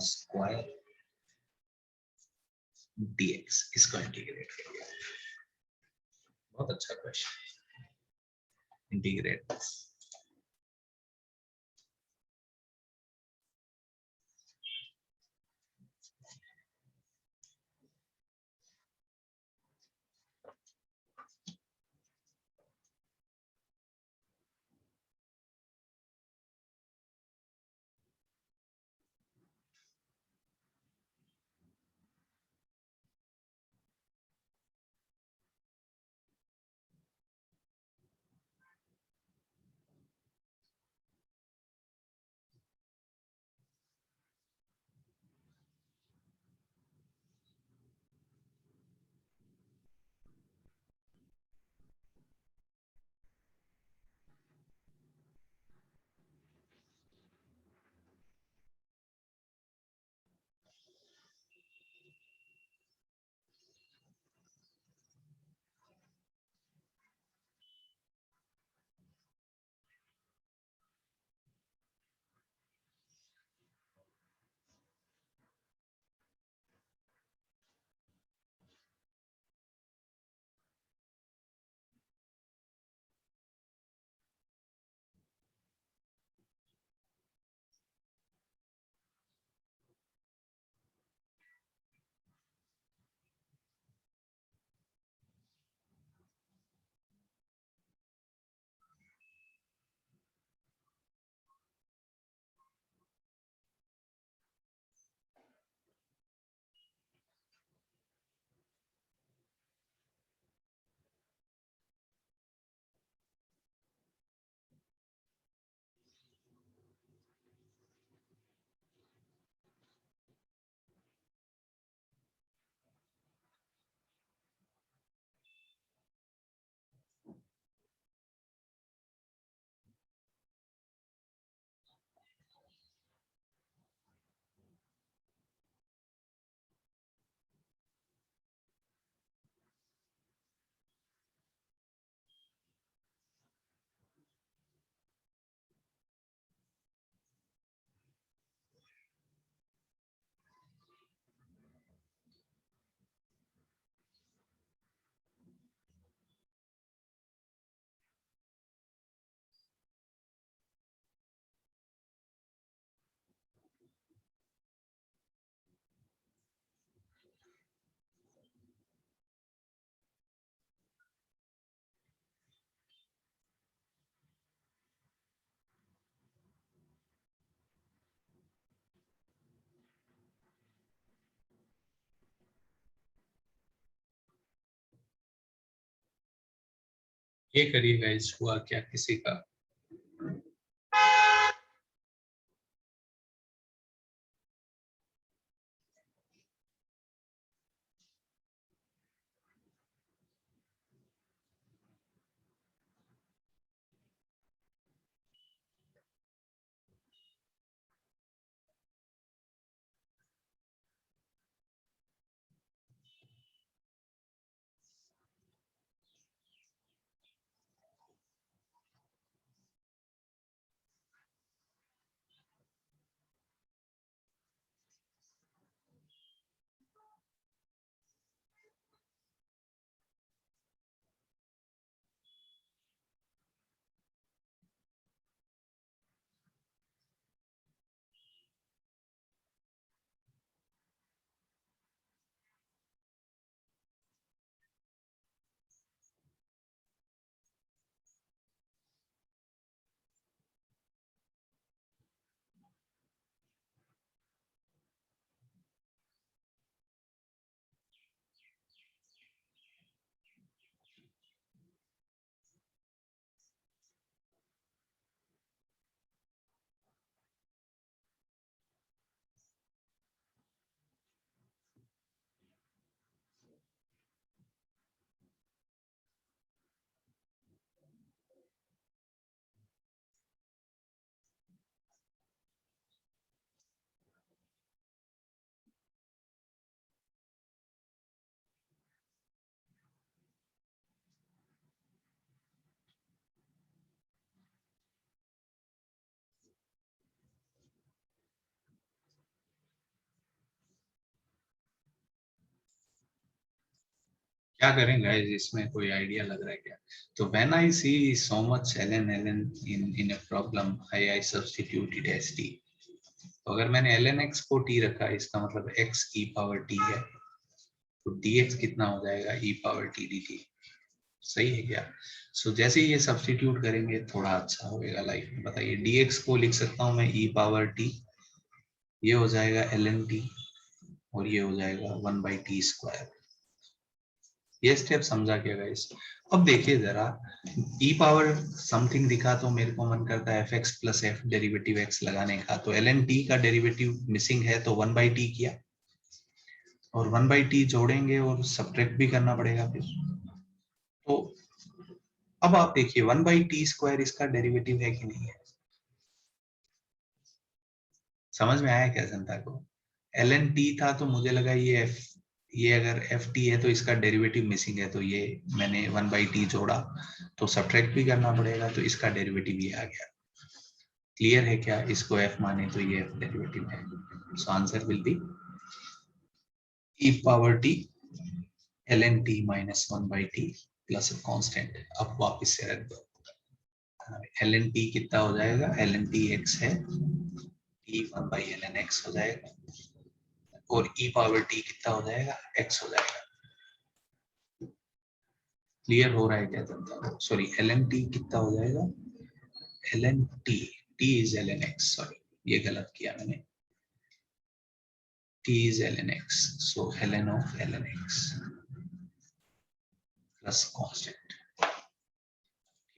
square dx, इसको इंटीग्रेट करिए। बहुत अच्छा क्वेश्चन। इंटीग्रेट, ये करिए गाइस, हुआ क्या किसी का? क्या करें गाइस, इसमें कोई आइडिया लग रहा है क्या? तो when I see so much ln in a problem, I substitute it as t। तो अगर मैंने ln x को t रखा, इसका मतलब x e पावर t है, तो dx कितना हो जाएगा e पावर t dt। सही है क्या? सो जैसे ही ये सब्स्टिट्यूट करेंगे थोड़ा अच्छा होगा लाइफ में। बताइए, dx को लिख सकता हूं मैं e पावर t, ये हो जाएगा ln t, और ये हो जाएगा 1/t²। ये स्टेप समझा क्या गाइस? अब देखिए जरा, e पावर समथिंग दिखा तो मेरे को मन करता है fx plus f derivative x लगाने का। तो ln t का डेरिवेटिव मिसिंग है, तो 1/t किया, और 1/t जोड़ेंगे और सब्ट्रैक्ट भी करना पड़ेगा फिर। तो अब आप देखिए 1/t² इसका डेरिवेटिव है कि नहीं है? समझ में आया क्या जनता को? ln t था तो मुझे लगा ये f, ये अगर ft है तो इसका डेरिवेटिव मिसिंग है, तो ये मैंने 1/t जोड़ा, तो सब्ट्रैक्ट भी करना पड़ेगा, तो इसका डेरिवेटिव ये आ गया। क्लियर है क्या? इसको f माने तो ये f डेरिवेटिव है। सो answer will B e power t ln t minus 1/t plus constant. अब वापस से रख दो, ln t कितना हो जाएगा? ln t x है, t 1/ln x हो जाएगा, और e पावर t कितना हो जाएगा? x हो जाएगा। क्लियर हो रहा है क्या जनता को? सॉरी, ln t कितना हो जाएगा? ln t, t is ln x, sorry ये गलत किया मैंने, t is ln x, so ln of ln x plus constant.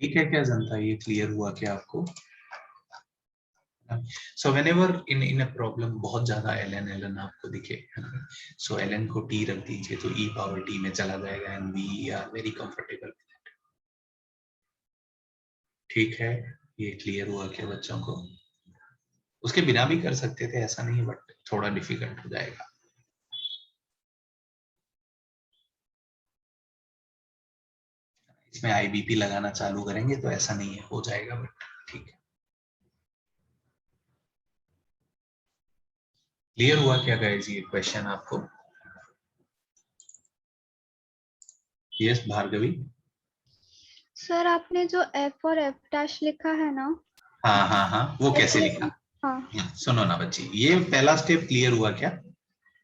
ठीक है क्या जनता? ये क्लियर हुआ क्या आपको? So whenever in a problem बहुत ज्यादा ln आपको दिखे, सो ln को t रख दीजिए, तो e पावर t में चला जाएगा, and we are very comfortable. ठीक है, ये क्लियर हुआ क्या बच्चों को? उसके बिना भी कर सकते थे, ऐसा नहीं, बट थोड़ा डिफिकल्ट हो जाएगा। इसमें आईबीपी लगाना चालू करेंगे तो ऐसा नहीं है, हो जाएगा, बट ठीक है। क्लियर हुआ क्या गाइस ये क्वेश्चन आपको? यस भार्गवी। सर आपने जो f और f डैश लिखा है ना, हाँ हाँ हाँ, वो कैसे लिखा? हाँ सुनो ना बच्ची, ये पहला स्टेप क्लियर हुआ क्या?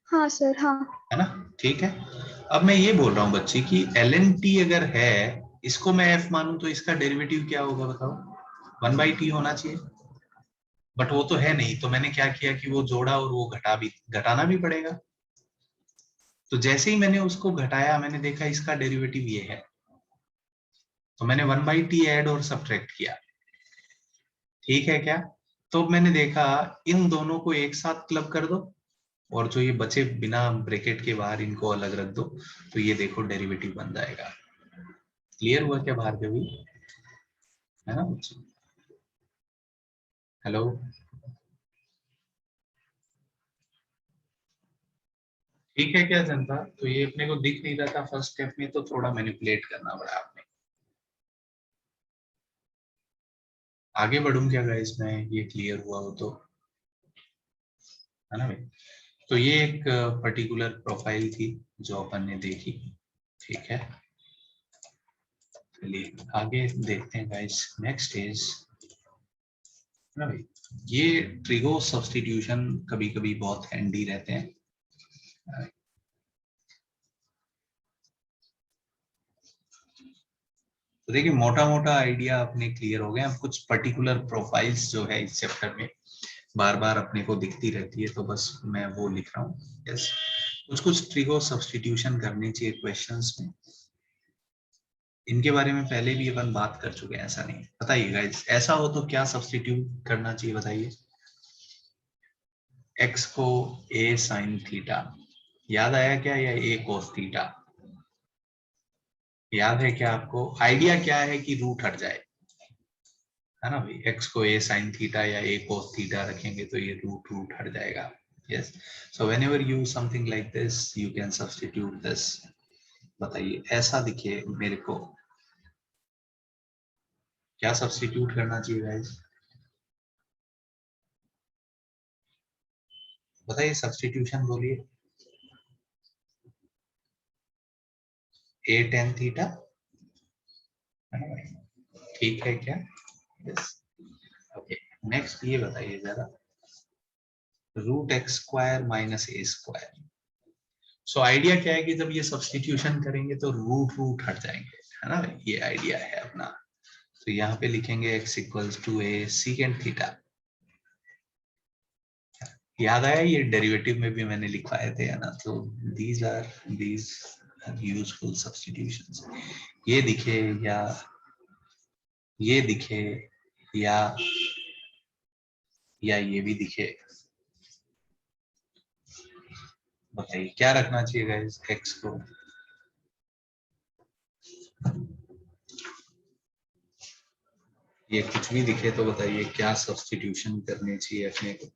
हाँ सर, हाँ है ना? ठीक है। अब मैं ये बोल रहा हूँ बच्ची कि ln t अगर है, इसको मैं f मानूं तो इसका डेरिवेटिव क्या होगा बताओ? 1/t होना चाहिए, बट वो तो है नहीं, तो मैंने क्या किया कि वो जोड़ा और वो घटाना भी पड़ेगा। तो जैसे ही मैंने उसको घटाया, मैंने देखा इसका डेरिवेटिव ये है, तो मैंने 1/t ऐड और सब्ट्रैक्ट किया, ठीक है क्या? तो मैंने देखा इन दोनों को एक साथ क्लब कर दो और जो ये बचे बिना ब्रैकेट के बाहर इनको अलग रख दो, तो ये देखो डेरिवेटिव बन जाएगा। क्लियर हुआ क्या भार्गवी? है ना बच्चों? हेलो, ठीक है क्या जनता? तो ये अपने को दिख नहीं रहा था फर्स्ट स्टेप में, तो थोड़ा मैनिपुलेट करना पड़ा आपने। आगे बढ़ूं क्या गाइस मैं, ये क्लियर हुआ हो तो, है ना भाई? तो ये एक पर्टिकुलर प्रोफाइल थी जो अपन ने देखी, ठीक है। चलिए आगे देखते हैं गाइस। नेक्स्ट इज ना भाई, ये ट्रिगो सब्स्टिट्यूशन कभी कभी बहुत हैंडी रहते हैं। तो देखिए मोटा मोटा आइडिया अपने क्लियर हो गए। अब कुछ पर्टिकुलर प्रोफाइल्स जो है इस चैप्टर में बार बार अपने को दिखती रहती है, तो बस मैं वो लिख रहा हूँ। यस, कुछ ट्रिगो सब्स्टिट्यूशन करनी चाहिए क्वेश्चंस में। इनके बारे में पहले भी अपन बात कर चुके हैं, ऐसा नहीं। बताइए गाइस, ऐसा हो तो क्या सब्स्टिट्यूट करना चाहिए बताइए? एक्स को ए साइन थीटा, याद आया क्या? या ए कोस थीटा, याद है क्या आपको? आइडिया क्या है कि रूट हट जाए, है ना भाई? एक्स को ए साइन थीटा या ए कोस थीटा रखेंगे तो ये रूट हट जाएगा। Yes, so whenever you something like this you can substitute this. बताइए ऐसा दिखे मेरे को, क्या सब्स्टिट्यूट करना चाहिए गाइस? बताइए, सब्स्टिट्यूशन बोलिए। ए टेन थीटा, ठीक है क्या? Yes, okay. नेक्स्ट ये बताइए जरा, root x square minus a square. So idea क्या है कि जब ये सब्स्टिट्यूशन करेंगे तो रूट हट जाएंगे, है ना? ये आइडिया है अपना। तो यहाँ पे लिखेंगे x equals to a secant theta. याद आया, ये डेरिवेटिव में भी मैंने लिखवाए थे, है ना? तो दीज आर यूजफुल सब्स्टिट्यूशंस। ये दिखे या ये दिखे या ये भी दिखे, बताइए क्या रखना चाहिए गाइस x को? ये कुछ भी दिखे तो बताइए क्या सब्स्टिट्यूशन करनी चाहिए अपने को?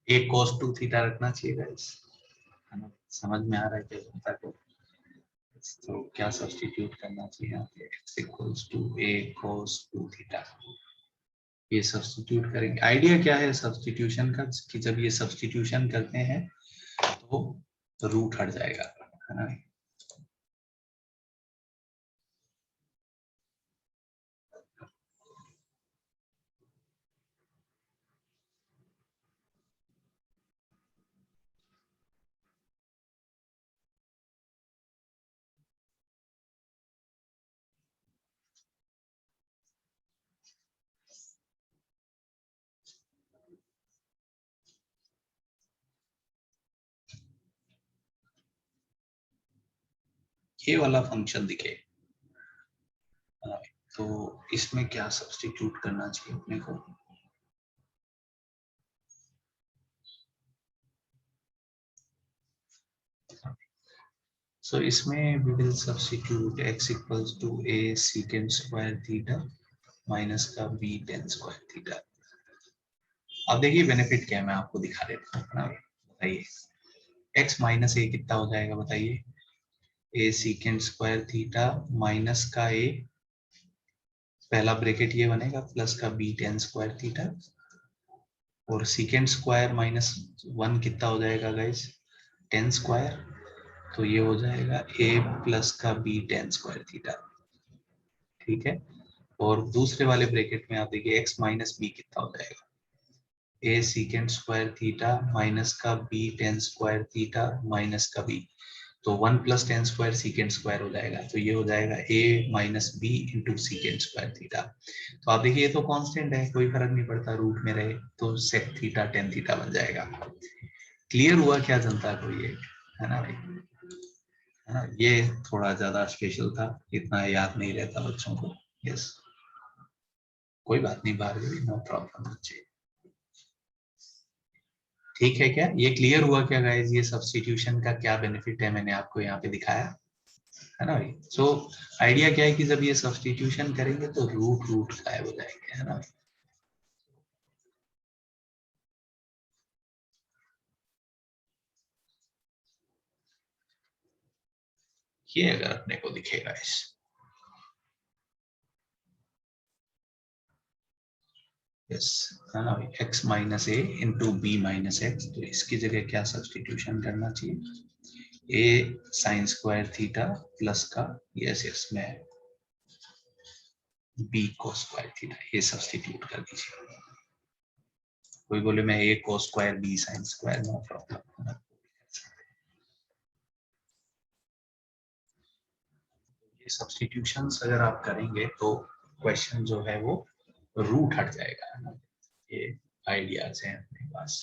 एक cos 2 थीटा रखना चाहिए गाइस, है ना? समझ में आ रहा है क्या जनता को? तो क्या सब्स्टिट्यूट करना चाहिए यहाँ पे? x equals to a cos 2 theta. ये सब्स्टिट्यूट करेंगे। आइडिया क्या है सब्स्टिट्यूशन का कि जब ये सब्स्टिट्यूशन करते हैं तो रूट हट जाएगा, है ना? ये वाला फंक्शन दिखे, तो इसमें क्या सब्स्टिट्यूट करना चाहिए अपने को? सो इसमें we will substitute x equals to a secant square theta minus का b tan square theta। अब देखिए बेनिफिट क्या है, मैं आपको दिखा देता हूँ ना। बताइए x माइनस a कितना हो जाएगा बताइए? a secant square theta minus का a, पहला ब्रैकेट ये बनेगा, प्लस का b tan square theta, और secant स्क्वायर माइनस 1 कितना हो जाएगा गाइस? tan square. तो ये हो जाएगा a प्लस का b tan स्क्वायर थीटा, ठीक है। और दूसरे वाले ब्रैकेट में आप देखिए x माइनस बी कितना हो जाएगा? A secant square theta minus का b tan square theta minus का बी, तो 1 plus tan square secant square हो जाएगा, तो ये हो जाएगा a minus b into secant square theta. तो आप देखिए ये तो कांस्टेंट है, कोई फर्क नहीं पड़ता, रूट में रहे तो सेक थीटा टेन थीटा बन जाएगा। क्लियर हुआ क्या जनता को ये, है ना भाई, है ना? ये थोड़ा ज्यादा स्पेशल था, इतना याद नहीं रहता बच्चों को। यस, कोई बात नहीं भार्गवी, नो प्रॉब्लम बच्चे। ठीक है क्या, ये क्लियर हुआ क्या गाइस, ये सब्स्टिट्यूशन का क्या बेनिफिट है मैंने आपको यहाँ पे दिखाया, है ना भाई। सो आइडिया क्या है कि जब ये सब्स्टिट्यूशन करेंगे तो रूट रूट गायब हो जाएंगे, है ना भाई। ये अगर अपने को दिखेगा इस, यस, है ना भाई, x minus a into b minus x, तो इसकी जगह क्या सब्स्टिट्यूशन करना चाहिए, a sine square theta plus का, यस यस, मैं बी को स्क्वायर थीटा, ये सब्स्टिट्यूट कर दीजिए। कोई बोले मैं ए को square b sine square, no problem. ये सब्स्टिट्यूशंस अगर आप करेंगे तो क्वेश्चन जो है वो रूट हट जाएगा, है ना। ये आइडियाज हैं अपने पास।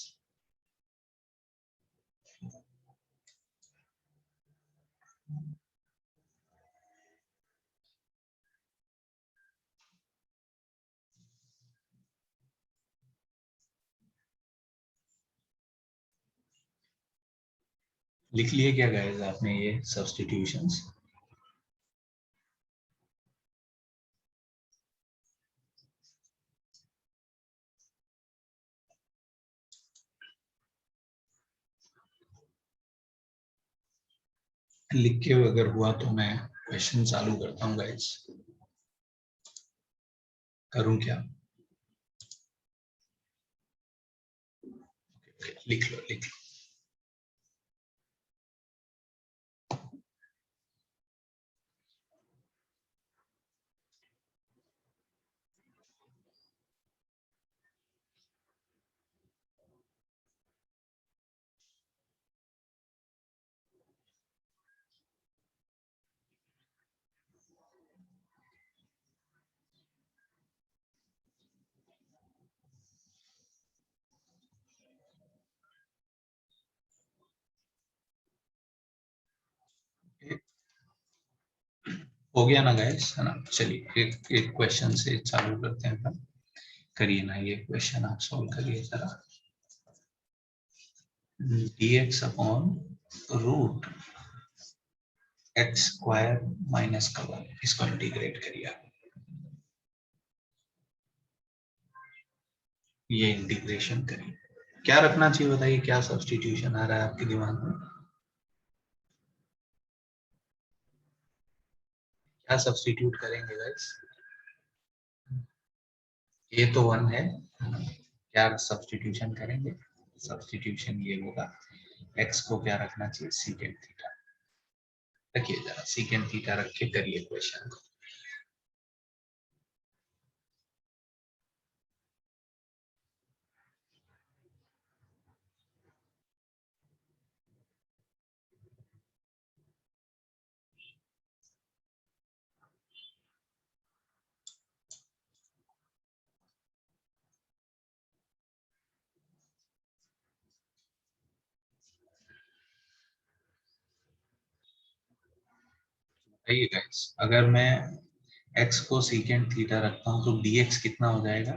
लिख लिए क्या गाइस आपने ये सब्स्टिट्यूशंस? लिख के अगर हुआ तो मैं क्वेश्चन चालू करता हूँ गाइस। करूँ क्या? लिख लो लिख लो। हो गया ना गाइस, है ना। चलिए एक एक क्वेश्चन से चालू करते हैं अपन। करिए ना ये क्वेश्चन, आप सॉल्व करिए जरा। dx upon root x square minus का 1, इसको इंटीग्रेट करिए आप। ये इंटीग्रेशन करिए, क्या रखना चाहिए बताइए, क्या सब्स्टिट्यूशन आ रहा है आपके दिमाग में, क्या सब्स्टिट्यूट करेंगे गाइस? ये तो 1 है, क्या सब्स्टिट्यूशन करेंगे? सब्स्टिट्यूशन ये होगा, x को क्या रखना चाहिए, सीकेंड थीटा रखिए जरा, सीकेंड थीटा रख के करिए क्वेश्चन को। बताइए गाइस, अगर मैं x को सीकेंड थीटा रखता हूं तो dx कितना हो जाएगा?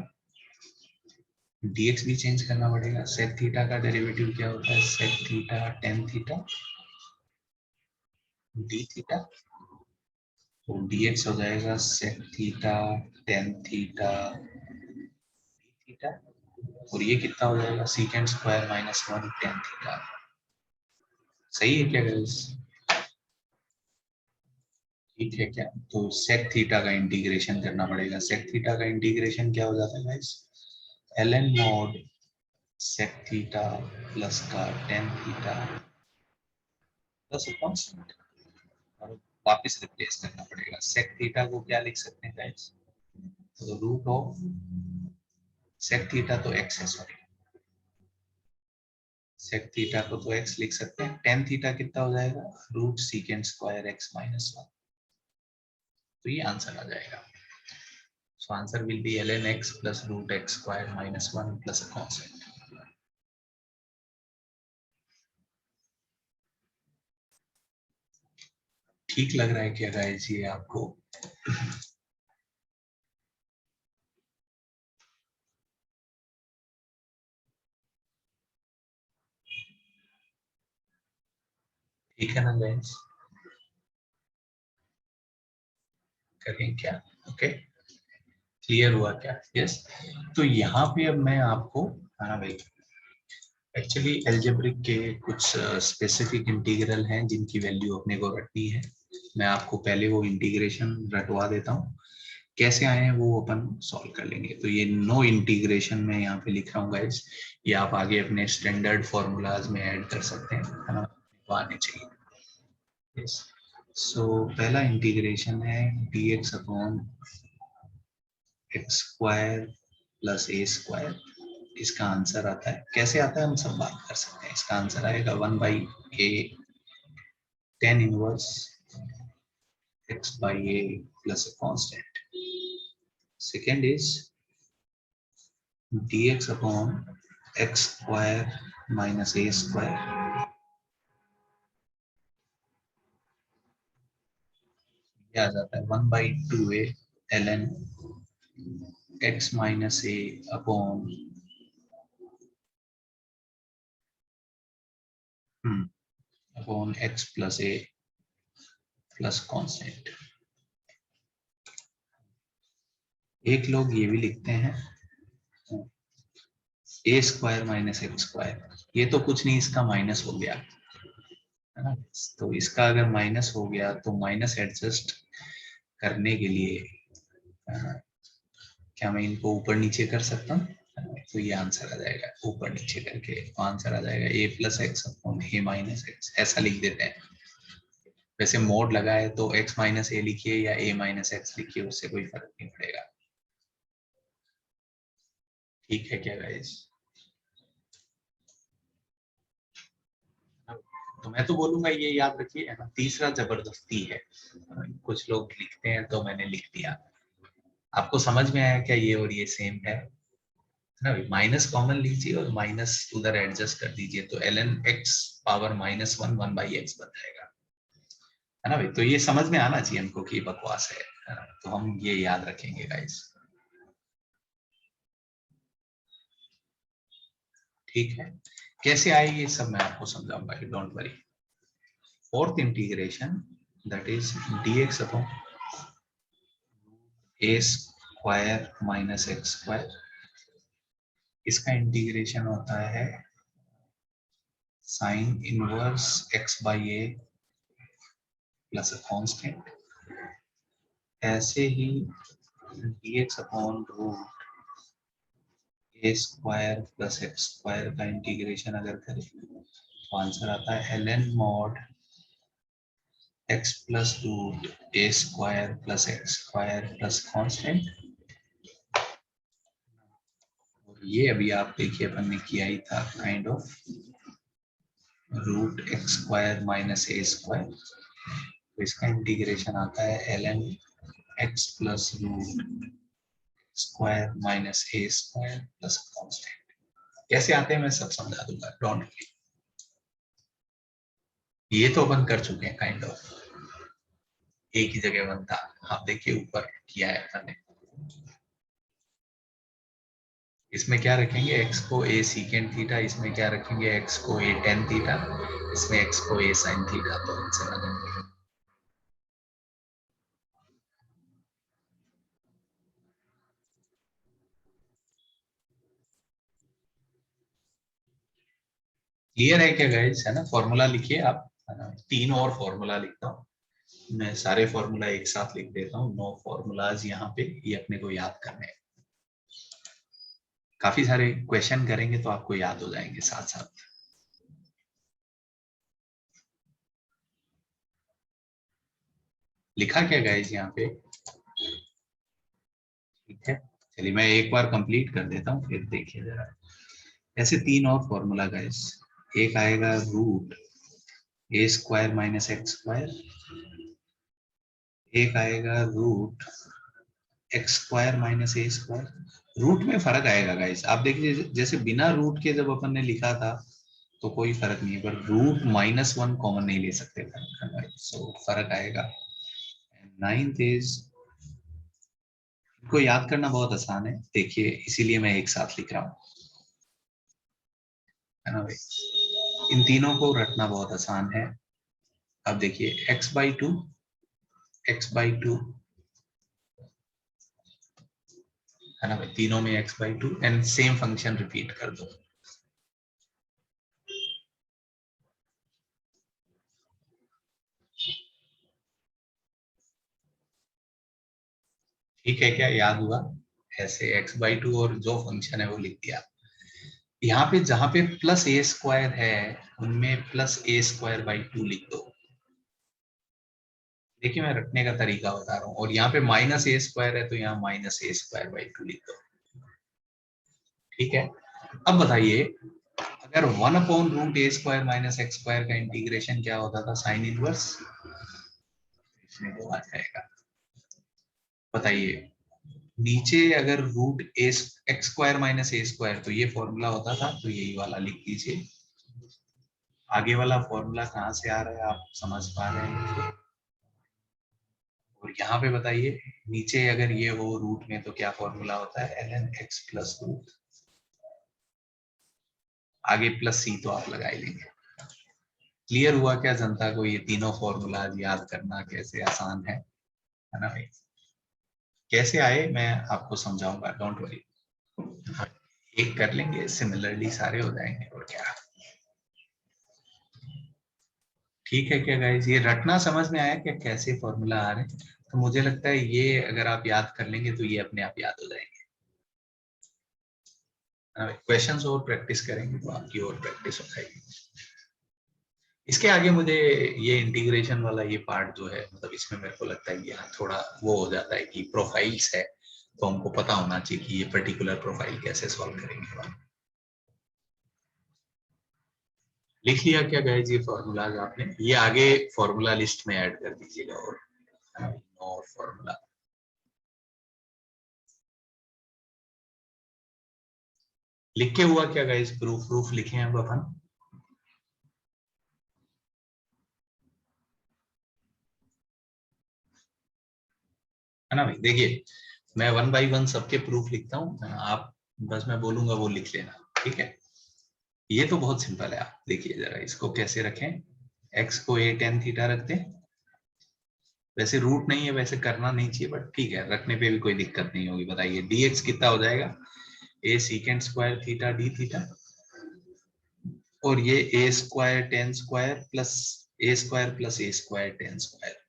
dx भी चेंज करना पड़ेगा। सेक थीटा का डेरिवेटिव क्या होता है, sec theta tan theta d theta, तो dx हो जाएगा sec theta tan theta theta, और ये कितना हो जाएगा, secant square minus 1 tan theta. सही है क्या गाइस? ठीक है क्या? तो सेक थीटा का इंटीग्रेशन करना पड़ेगा। सेक थीटा का इंटीग्रेशन क्या हो जाता है guys, ln mod sec theta plus का टेन थीटा प्लस कांस्टेंट, और वापस रिप्लेस करना पड़ेगा। सेक थीटा को क्या लिख सकते हैं गाइस, तो रूट ऑफ सेक थीटा तो x है, सॉरी, सेक थीटा को तो x लिख सकते हैं, टेन थीटा कितना हो जाएगा, root secant square x minus 1, तो ये आंसर आ जाएगा। So answer will be ln x plus root x square minus 1 plus a constant. ठीक लग रहा है क्या गाइस ये आपको? ठीक है ना गाइस, करें क्या? ओके, क्लियर हुआ क्या? यस। तो यहाँ पे अब मैं आपको, हाँ भाई, एक्चुअली अलजेब्रिक के कुछ स्पेसिफिक इंटीग्रल हैं जिनकी वैल्यू अपने को रखनी है। मैं आपको पहले वो इंटीग्रेशन रटवा देता हूँ, कैसे आए हैं वो अपन सॉल्व कर लेंगे। तो ये नो इंटीग्रेशन में यहाँ पे लिख रहा हूँ गाइस, ये आप आगे अपने स्टैंडर्ड फॉर्मूलाज में ऐड कर सकते हैं, है ना, तो आने चाहिए। यस। सो पहला इंटीग्रेशन है dx upon x square plus a square. इसका आंसर आता है, कैसे आता है हम सब बात कर सकते हैं। इसका आंसर आएगा 1/a tan inverse x by a plus a constant. Second is dx upon x square minus a square. ये आ जाता है 1/2a ln x minus a upon x plus a plus constant. एक लोग ये भी लिखते हैं a square minus x square, ये तो कुछ नहीं, इसका माइनस हो गया है ना। तो इसका अगर माइनस हो गया तो माइनस एडजस्ट करने के लिए क्या मैं इनको ऊपर नीचे कर सकता हूँ, तो ये आंसर आ जाएगा ऊपर नीचे करके, तो आंसर आ जाएगा a plus x upon A minus x, ऐसा लिख देते हैं। वैसे मोड लगा है तो x माइनस ए लिखिए या a माइनस एक्स लिखिए, उससे कोई फर्क नहीं पड़ेगा। ठीक है क्या गाइस? तो मैं तो बोलूंगा ये याद रखिए, है ना, तीसरा जबरदस्ती है, कुछ लोग लिखते हैं तो मैंने लिख दिया। आपको समझ में आया क्या ये और ये सेम है ना? माइनस कॉमन लीजिए और माइनस उधर एडजस्ट कर दीजिए, तो ln x power minus 1 1/x बन जाएगा, है ना भाई। तो ये समझ में आना चाहिए हमको कि बकवास है ना? तो हम ये याद रखेंगे गाइस। ठीक है, कैसे आए ये सब मैं आपको समझाऊंगा, don't worry. Fourth integration that is dx upon a square minus x square. इसका इंटीग्रेशन होता है sine inverse x by a plus a constant. ऐसे ही dx upon root a square plus x square का इंटीग्रेशन अगर करें तो answer आता है ln mod x plus root a square plus x square plus constant. और ये अभी आप देखिए अपन ने किया ही था kind of root x square minus a square, तो इसका इंटीग्रेशन आता है ln x plus root square minus a square plus constant. कैसे आते हैं मैं सब समझा दूंगा, डोंट वरी। ये तो अपन कर चुके हैं काइंड ऑफ, एक ही जगह बनता, आप देखिए ऊपर किया है अपन ने। इसमें क्या रखेंगे, x को a सीकेंड थीटा, इसमें क्या रखेंगे, x को a टेन थीटा, इसमें x को a साइन थीटा, तो इनसे लगेंगे। क्लियर है क्या गाइस, है ना? फॉर्मूला लिखिए आप, है ना? तीन और फॉर्मूला लिखता हूँ मैं, सारे फॉर्मूला एक साथ लिख देता हूँ, 9 फॉर्मूलाज यहाँ पे, ये अपने को याद करने हैं। काफी सारे क्वेश्चन करेंगे तो आपको याद हो जाएंगे साथ साथ। लिखा क्या गाइस यहाँ पे? ठीक है, चलिए मैं एक बार कंप्लीट कर देता हूँ फिर देखिए जरा। ऐसे तीन और फॉर्मूला गाइस, एक आएगा root a square minus x square, एक आएगा root x square minus a square. Root में फर्क आएगा गाइस, आप देखिए जैसे बिना रूट के जब अपन ने लिखा था तो कोई फर्क नहीं है, पर रूट -1 कॉमन नहीं ले सकते, सो फर्क आएगा। नाइन्थ इज, इनको याद करना बहुत आसान है, देखिए इसीलिए मैं एक साथ लिख रहा हूँ, है ना भाई। इन तीनों को रटना बहुत आसान है। अब देखिए x/2 है ना भाई, तीनों में x/2 and same function repeat कर दो। ठीक है, क्या याद हुआ? ऐसे x/2 और जो फंक्शन है वो लिख दिया। यहाँ पे जहां पे प्लस ए स्क्वायर है उनमें +a²/2 लिख दो। देखिए मैं रखने का तरीका बता रहा हूँ, और यहाँ पे -a² है तो यहाँ -a²/2 लिख दो। ठीक है, अब बताइए अगर 1/√a² माइनस x² का इंटीग्रेशन क्या होता था, साइन इनवर्स। इसमें तो आ जाएगा, बताइए नीचे अगर रूट x² माइनस a² तो ये फॉर्मूला होता था, तो यही वाला लिख दीजिए। आगे वाला फॉर्मूला कहाँ से आ रहा है आप समझ पा रहे हैं? और यहाँ पे बताइए नीचे अगर ये हो रूट में तो क्या फॉर्मूला होता है, ln x प्लस रूट, आगे प्लस c तो आप लगा ही लेंगे। क्लियर हुआ क्या जनता को ये तीनों फॉर्मूला याद करना कैसे आसान है ना भाई? कैसे आए मैं आपको समझाऊंगा, डोंट वरी। एक कर लेंगे, सिमिलरली सारे हो जाएंगे और क्या। ठीक है क्या गाइस, ये रटना समझ में आया क्या, कैसे फॉर्मूला आ रहे हैं? तो मुझे लगता है ये अगर आप याद कर लेंगे तो ये अपने आप याद हो जाएंगे। क्वेश्चंस और प्रैक्टिस करेंगे तो आपकी और प्रैक्टिस हो जाएगी। इसके आगे मुझे ये इंटीग्रेशन वाला ये पार्ट जो है, मतलब इसमें मेरे को लगता है यहाँ थोड़ा वो हो जाता है कि प्रोफाइल्स है, तो हमको पता होना चाहिए कि ये पर्टिकुलर प्रोफाइल कैसे सॉल्व करेंगे। लिख लिया क्या गाइस ये फॉर्मूलाज आपने? ये आगे फॉर्मूला लिस्ट में ऐड कर दीजिएगा। और फॉर्मूला लिख के हुआ क्या गाइस, प्रूफ लिखे हैं अब अपन। है ना भाई, देखिए मैं 1 बाई 1 सबके प्रूफ लिखता हूँ, आप बस मैं बोलूंगा वो लिख लेना। ठीक है, ये तो बहुत सिंपल है। आप देखिए जरा इसको कैसे रखें, x को a tan थीटा रखते हैं। वैसे रूट नहीं है, वैसे करना नहीं चाहिए, बट ठीक है रखने पे भी कोई दिक्कत नहीं होगी। बताइए dx कितना हो जाएगा, a secant square theta d theta, और ये a square tan square plus a² tan square.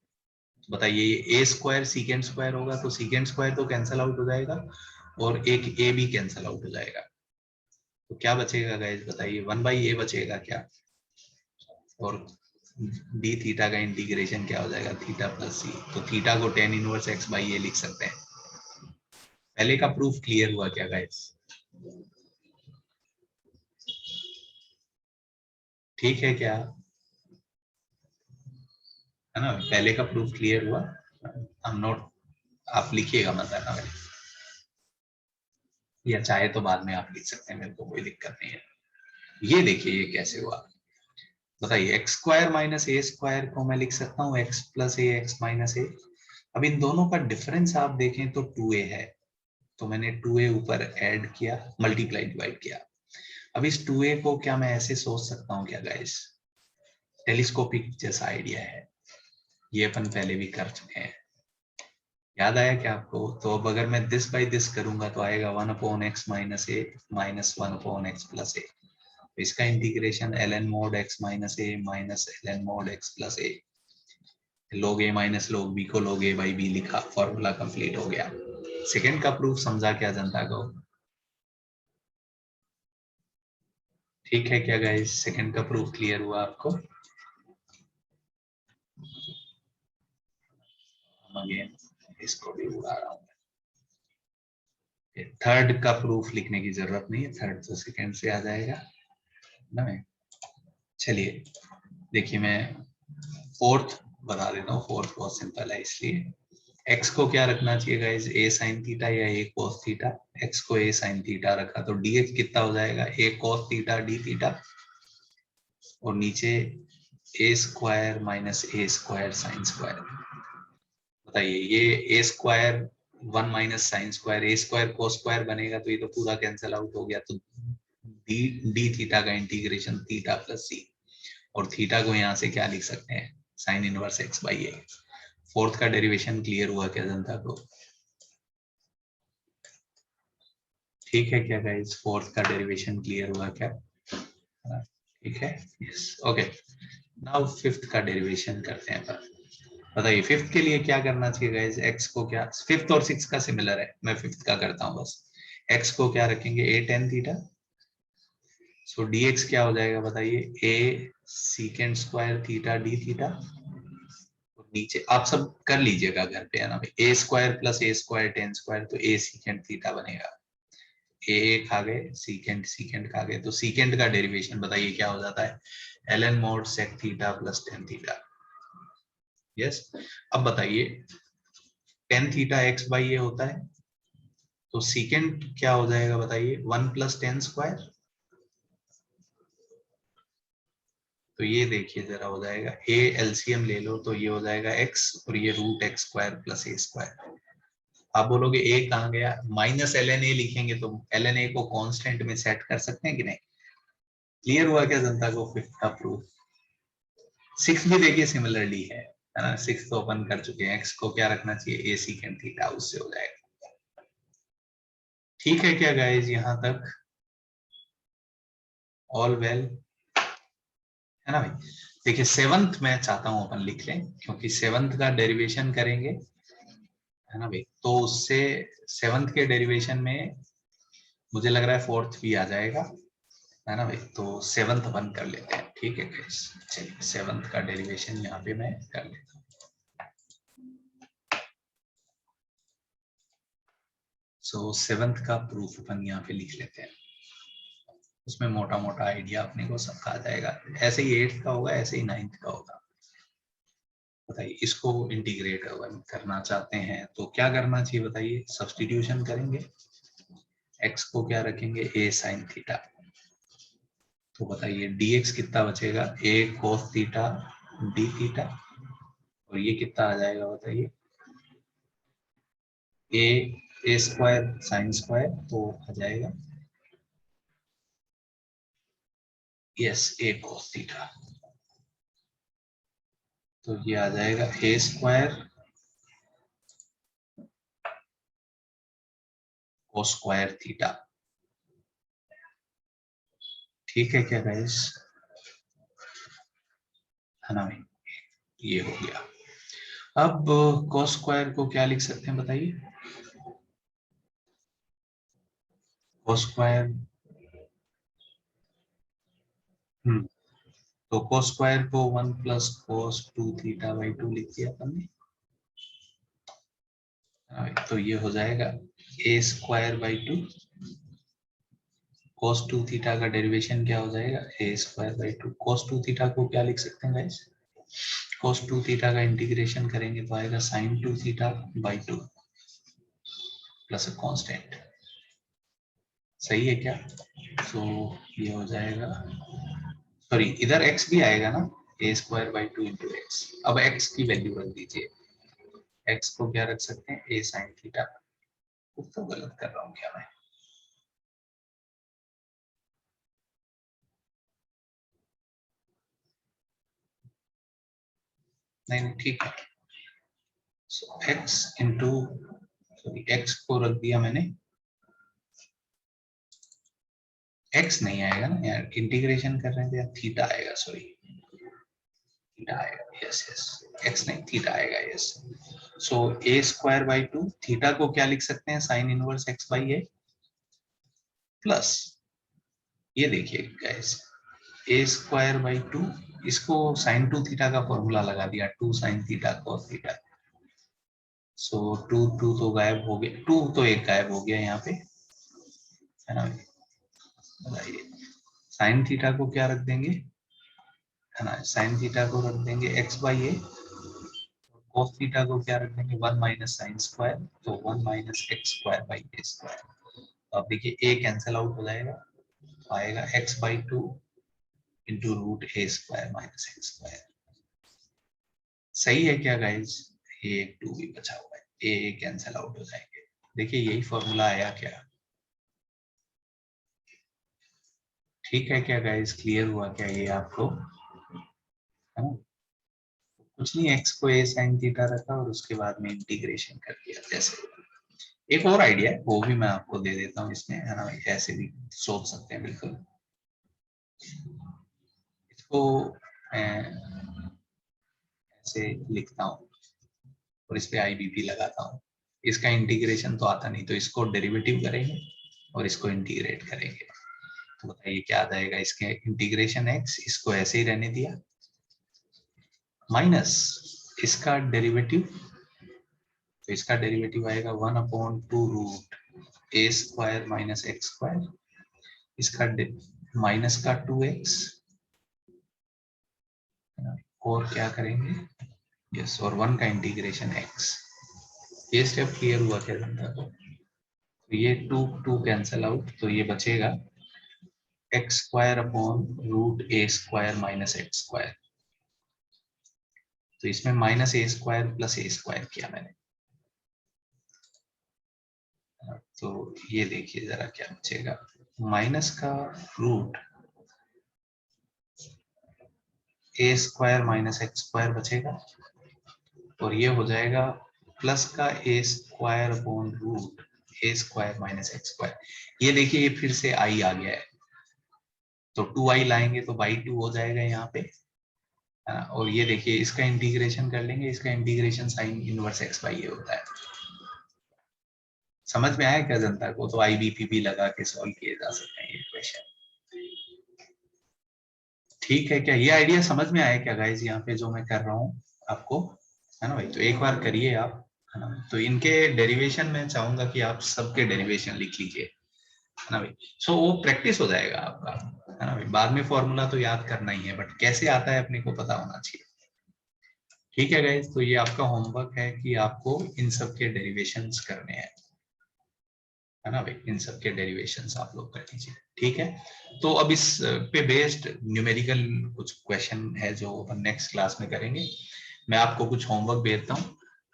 बताइए ये a स्क्वायर secant स्क्वायर होगा तो secant स्क्वायर तो कैंसल आउट हो जाएगा और एक a भी कैंसल आउट हो जाएगा, तो क्या बचेगा गाइस बताइए, 1/a बचेगा क्या, और d थीटा का इंटीग्रेशन क्या हो जाएगा, थीटा प्लस c, तो थीटा को tan इनवर्स x/a लिख सकते हैं। पहले का प्रूफ क्लियर हुआ क्या गाइस? ठीक है क्या, है ना, पहले का प्रूफ क्लियर हुआ। हम नोट आप लिखिएगा मतलब ना, या चाहे तो बाद में आप लिख सकते हैं, मेरे को कोई दिक्कत नहीं है। ये देखिए ये कैसे हुआ, बताइए x² माइनस a² को मैं लिख सकता हूँ x plus a x minus a। अब इन दोनों का डिफरेंस आप देखें तो 2a है, तो मैंने 2a ऊपर ऐड किया, मल्टीप्लाई डिवाइड किया। अब इस 2a को क्या मैं ऐसे सोच सकता हूँ क्या गाइस, टेलीस्कोपिक जैसा आइडिया है, ये अपन पहले भी कर चुके हैं, याद आया क्या आपको? तो अब अगर मैं दिस बाई दिस करूंगा तो आएगा 1/x minus a minus 1/x plus a। इसका integration ln mod x minus a minus ln mod x plus a, log a minus log b को log a बाई b लिखा, formula complete हो गया। Second का proof समझा क्या जनता को? ठीक है क्या गाइस, सेकंड का प्रूफ क्लियर हुआ आपको? अगेन इसको भी उड़ा रहा हूँ। थर्ड का प्रूफ लिखने की जरूरत नहीं है, थर्ड तो सेकंड से आ जाएगा ना। चलिए देखिए, मैं फोर्थ बता देता हूँ। फोर्थ बहुत सिंपल है, इसलिए x को क्या रखना चाहिए गाइज, a sin थीटा या a cos थीटा। x को a sin थीटा रखा तो dx कितना हो जाएगा, a cos theta d theta, और नीचे a square minus a square sine square. बताइए, ये a square 1 minus sine square, a square cos square बनेगा, तो ये तो पूरा कैंसिल आउट हो गया। तो d थीटा का इंटीग्रेशन थीटा प्लस c, और थीटा को यहाँ से क्या लिख सकते हैं, sign inverse x by a। Fourth का डेरिवेशन क्लियर हुआ क्या जनता को? ठीक है क्या गाइस, फोर्थ का डेरिवेशन क्लियर हुआ क्या? ठीक है, यस, ओके। नाउ फिफ्थ का डेरिवेशन करते हैं। पर बताइए फिफ्थ के लिए क्या करना चाहिए गाइस, x को क्या, फिफ्थ और सिक्स का सिमिलर है, मैं फिफ्थ का करता हूँ बस। x को क्या रखेंगे, a tan theta, so dx क्या हो जाएगा बताइए, a secant square theta d theta, नीचे आप सब कर लीजिएगा घर पे, है ना भाई, a square plus a square ten square, तो a secant थीटा बनेगा। a खा गए, secant खा गए, तो secant का डेरिवेशन बताइए क्या हो जाता है, ln mod sec theta plus tan theta. Yes, अब बताइए tan theta x by a होता है, तो secant क्या हो जाएगा बताइए, 1 प्लस tan स्क्वायर। तो ये देखिए जरा हो जाएगा, a एलसीएम ले लो तो ये हो जाएगा x, और ये root x square plus a square. आप बोलोगे a कहाँ गया, माइनस ln a लिखेंगे तो ln a को कांस्टेंट में सेट कर सकते हैं कि नहीं? क्लियर हुआ क्या जनता को फिफ्थ का प्रूफ? सिक्स भी देखिए सिमिलरली है ना, सिक्स तो ओपन कर चुके हैं, x को क्या रखना चाहिए, a secant थीटा, उससे हो जाएगा। ठीक है क्या गाइज, यहां तक ऑल वेल है ना भाई? देखिए सेवंथ मैं चाहता हूं अपन लिख लें, क्योंकि सेवंथ का डेरिवेशन करेंगे, है ना भाई, तो उससे सेवंथ के डेरिवेशन में मुझे लग रहा है फोर्थ भी आ जाएगा, है ना भाई, तो सेवंथ अपन कर लेते हैं। ठीक है गाइस, चलिए सेवंथ का डेरिवेशन यहाँ पे मैं कर लेता हूँ। सो सेवंथ का प्रूफ अपन यहाँ पे लिख लेते हैं, उसमें मोटा मोटा आइडिया अपने को सबका आ जाएगा। ऐसे ही एट्थ का होगा, ऐसे ही नाइन्थ का होगा। बताइए इसको इंटीग्रेट करना चाहते हैं तो क्या करना चाहिए बताइए, सब्स्टिट्यूशन करेंगे, x को क्या रखेंगे, a sin थीटा, तो बताइए dx कितना बचेगा, a cos theta d theta, और ये कितना आ जाएगा बताइए, a स्क्वायर साइन स्क्वायर, तो आ जाएगा यस a cos थीटा, तो ये आ जाएगा a square cos square theta. ठीक है क्या गाइस, है ना भाई, ये हो गया। अब cos स्क्वायर को क्या लिख सकते हैं बताइए, cos स्क्वायर, तो cos स्क्वायर को 1 प्लस cos 2 थीटा बाई 2 लिख दिया अपन ने, तो ये हो जाएगा a square by 2, cos 2 theta का डेरिवेशन क्या हो जाएगा, a square by 2। cos 2 theta को क्या लिख सकते हैं गाइस, cos 2 थीटा का इंटीग्रेशन करेंगे तो आएगा sin 2 theta by 2 plus a constant. सही है क्या? तो ये हो जाएगा, सॉरी इधर x भी आएगा ना, a square by 2 into x. अब x की वैल्यू रख दीजिए, x को क्या रख सकते हैं, a sin थीटा। कुछ तो गलत कर रहा हूँ क्या मैं? नहीं ठीक है, सो x इंटू, सॉरी x को रख दिया मैंने, x नहीं आएगा ना यार, इंटीग्रेशन कर रहे थे यार, थीटा आएगा, सॉरी थीटा आएगा, यस यस, x नहीं थीटा आएगा, yes. So a square by 2, theta को क्या लिख सकते हैं, sign inverse x by a, plus ये देखिए गाइस, a स्क्वायर बाई 2, इसको साइन 2 थीटा का फॉर्मूला लगा दिया, 2 साइन थीटा cos थीटा, सो 2 2 तो गायब हो गया, 2 तो एक गायब हो गया यहाँ पे, है ना। बताइए साइन थीटा को क्या रख देंगे, है ना, साइन थीटा को रख देंगे x by A, cos theta को क्या रख देंगे 1 माइनस साइन स्क्वायर, तो 1 minus x square by A square. तो अब देखिए ए कैंसिल आउट हो जाएगा, आएगा x by 2 into root a square minus x square. सही है क्या गाइज? ये एक 2 भी बचा हुआ है, ए कैंसिल आउट हो जाएंगे। देखिए यही फॉर्मूला आया क्या? ठीक है क्या गाइज? क्लियर हुआ क्या ये आपको? है ना? कुछ नहीं, एक्स को ए साइन थीटा रखा और उसके बाद में इंटीग्रेशन कर दिया। जैसे एक और आइडिया है, वो भी मैं आपको दे देता हूँ इसमें, है ना भाई, ऐसे भी सोच सकते हैं बिल्कुल। इसको ऐसे लिखता हूँ और इस पे IBP लगाता हूँ। इसका इंटीग्रेशन तो आता नहीं, तो इसको डेरिवेटिव करेंगे और इसको इंटीग्रेट करेंगे। तो बताइए क्या आ जाएगा? इसके इंटीग्रेशन x, इसको ऐसे ही रहने दिया, माइनस इसका डेरिवेटिव, तो इसका डेरिवेटिव आएगा 1/2 root a square minus x square, इसका माइनस का 2x, और क्या करेंगे, यस, और 1 का इंटीग्रेशन x। ये स्टेप क्लियर हुआ क्या जनता को? तो ये 2 कैंसल आउट, तो ये बचेगा x square upon root a square minus x square. तो इसमें minus a square plus a square किया मैंने, तो ये देखिए जरा क्या बचेगा, माइनस का root a square minus x square बचेगा, और ये हो जाएगा प्लस का ए square upon root a square minus x square. ये देखिए ये फिर से आई आ गया है, तो 2i लाएंगे तो बाई 2 हो जाएगा यहाँ पे, और ये देखिए इसका इंटीग्रेशन कर लेंगे, इसका integration sine inverse x by a होता है। समझ में आया क्या जनता को? तो IBP भी लगा के सॉल्व किए जा सकते हैं ये क्वेश्चन। ठीक है क्या? ये आइडिया समझ में आया क्या गाइज यहाँ पे जो मैं कर रहा हूँ आपको? है ना भाई, तो एक बार करिए आप, है ना। तो इनके डेरिवेशन में चाहूंगा कि आप सबके डेरिवेशन लिख लीजिए, है ना भाई। सो वो प्रैक्टिस हो जाएगा आपका, है ना भाई। बाद में फॉर्मूला तो याद करना ही है, बट कैसे आता है अपने को पता होना चाहिए। ठीक है गाइज, तो ये आपका होमवर्क है कि आपको इन सब के डेरिवेशंस करने हैं, है ना भाई। इन सब के डेरिवेशंस आप लोग कर लीजिए, ठीक है। तो अब इस पे बेस्ड न्यूमेरिकल कुछ क्वेश्चन है जो अपन नेक्स्ट क्लास में करेंगे। मैं आपको कुछ होमवर्क भेजता हूँ,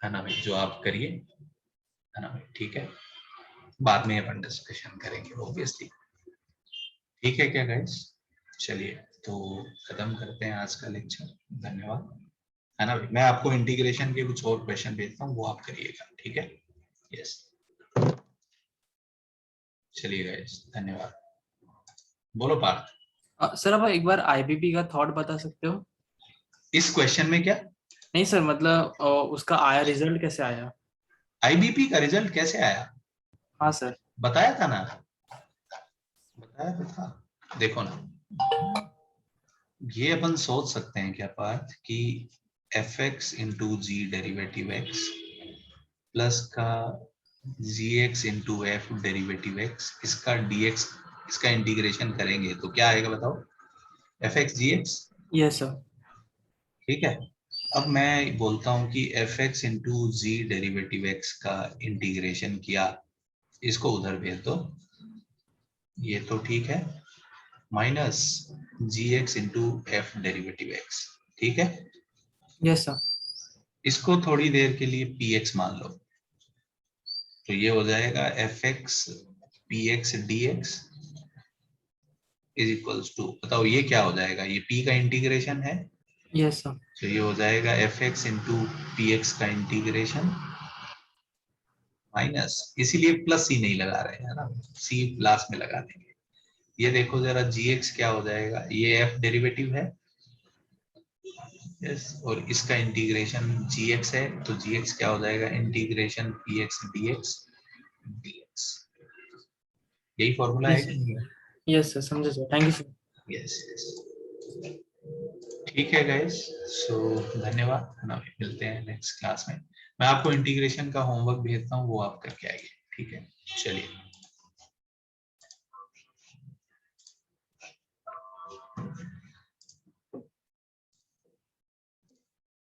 है ना भाई, जो आप करिए, है ना भाई, ठीक है। बाद में अपन डिस्कशन करेंगे ऑब्वियसली, ठीक है क्या गाइस? चलिए तो खत्म करते हैं आज का लेक्चर, धन्यवाद, है ना भाई। मैं आपको इंटीग्रेशन के कुछ और क्वेश्चन भेजता हूँ, वो आप करिएगा, ठीक है। यस, चलिए गाइस, धन्यवाद। बोलो पार्थ। सर आप एक बार IBP का थॉट बता सकते हो? इस क्वेश्चन में क्या? नहीं सर, मतलब उसका आया रिजल्ट कैसे आया? IBP का रिजल्ट कैसे आया? हाँ सर। बताया था ना, बताया तो था। देखो ना, ये अपन सोच सकते हैं क्या पार्थ कि fx into g derivative x plus का gx into F derivative x, इसका dx, इसका इंटीग्रेशन करेंगे तो क्या आएगा बताओ? fx gx। Yes sir. ठीक है। अब मैं बोलता हूं कि fx into g derivative x का इंटीग्रेशन किया, इसको उधर भेज दो, ये तो ठीक है, minus gx into F derivative x, ठीक है। Yes sir. इसको थोड़ी देर के लिए px मान लो, तो ये हो जाएगा fx px dx is equals to, बताओ ये क्या हो जाएगा? ये p का इंटीग्रेशन है, यस सर। तो ये हो जाएगा fx इंटू px का इंटीग्रेशन माइनस, इसीलिए प्लस सी नहीं लगा रहे हैं ना, सी लास्ट में लगा देंगे। ये देखो जरा gx क्या हो जाएगा, ये f डेरिवेटिव है, यस, और इसका इंटीग्रेशन gx है, तो gx क्या हो जाएगा, इंटीग्रेशन px dx dx। यही फॉर्मूला है कि नहीं? यस सर, समझे sir, thank you sir. Yes yes, ठीक है गाइस, सो धन्यवाद, है ना, मिलते हैं नेक्स्ट क्लास में। मैं आपको इंटीग्रेशन का होमवर्क भेजता हूँ, वो आप करके आइए, ठीक है। चलिए।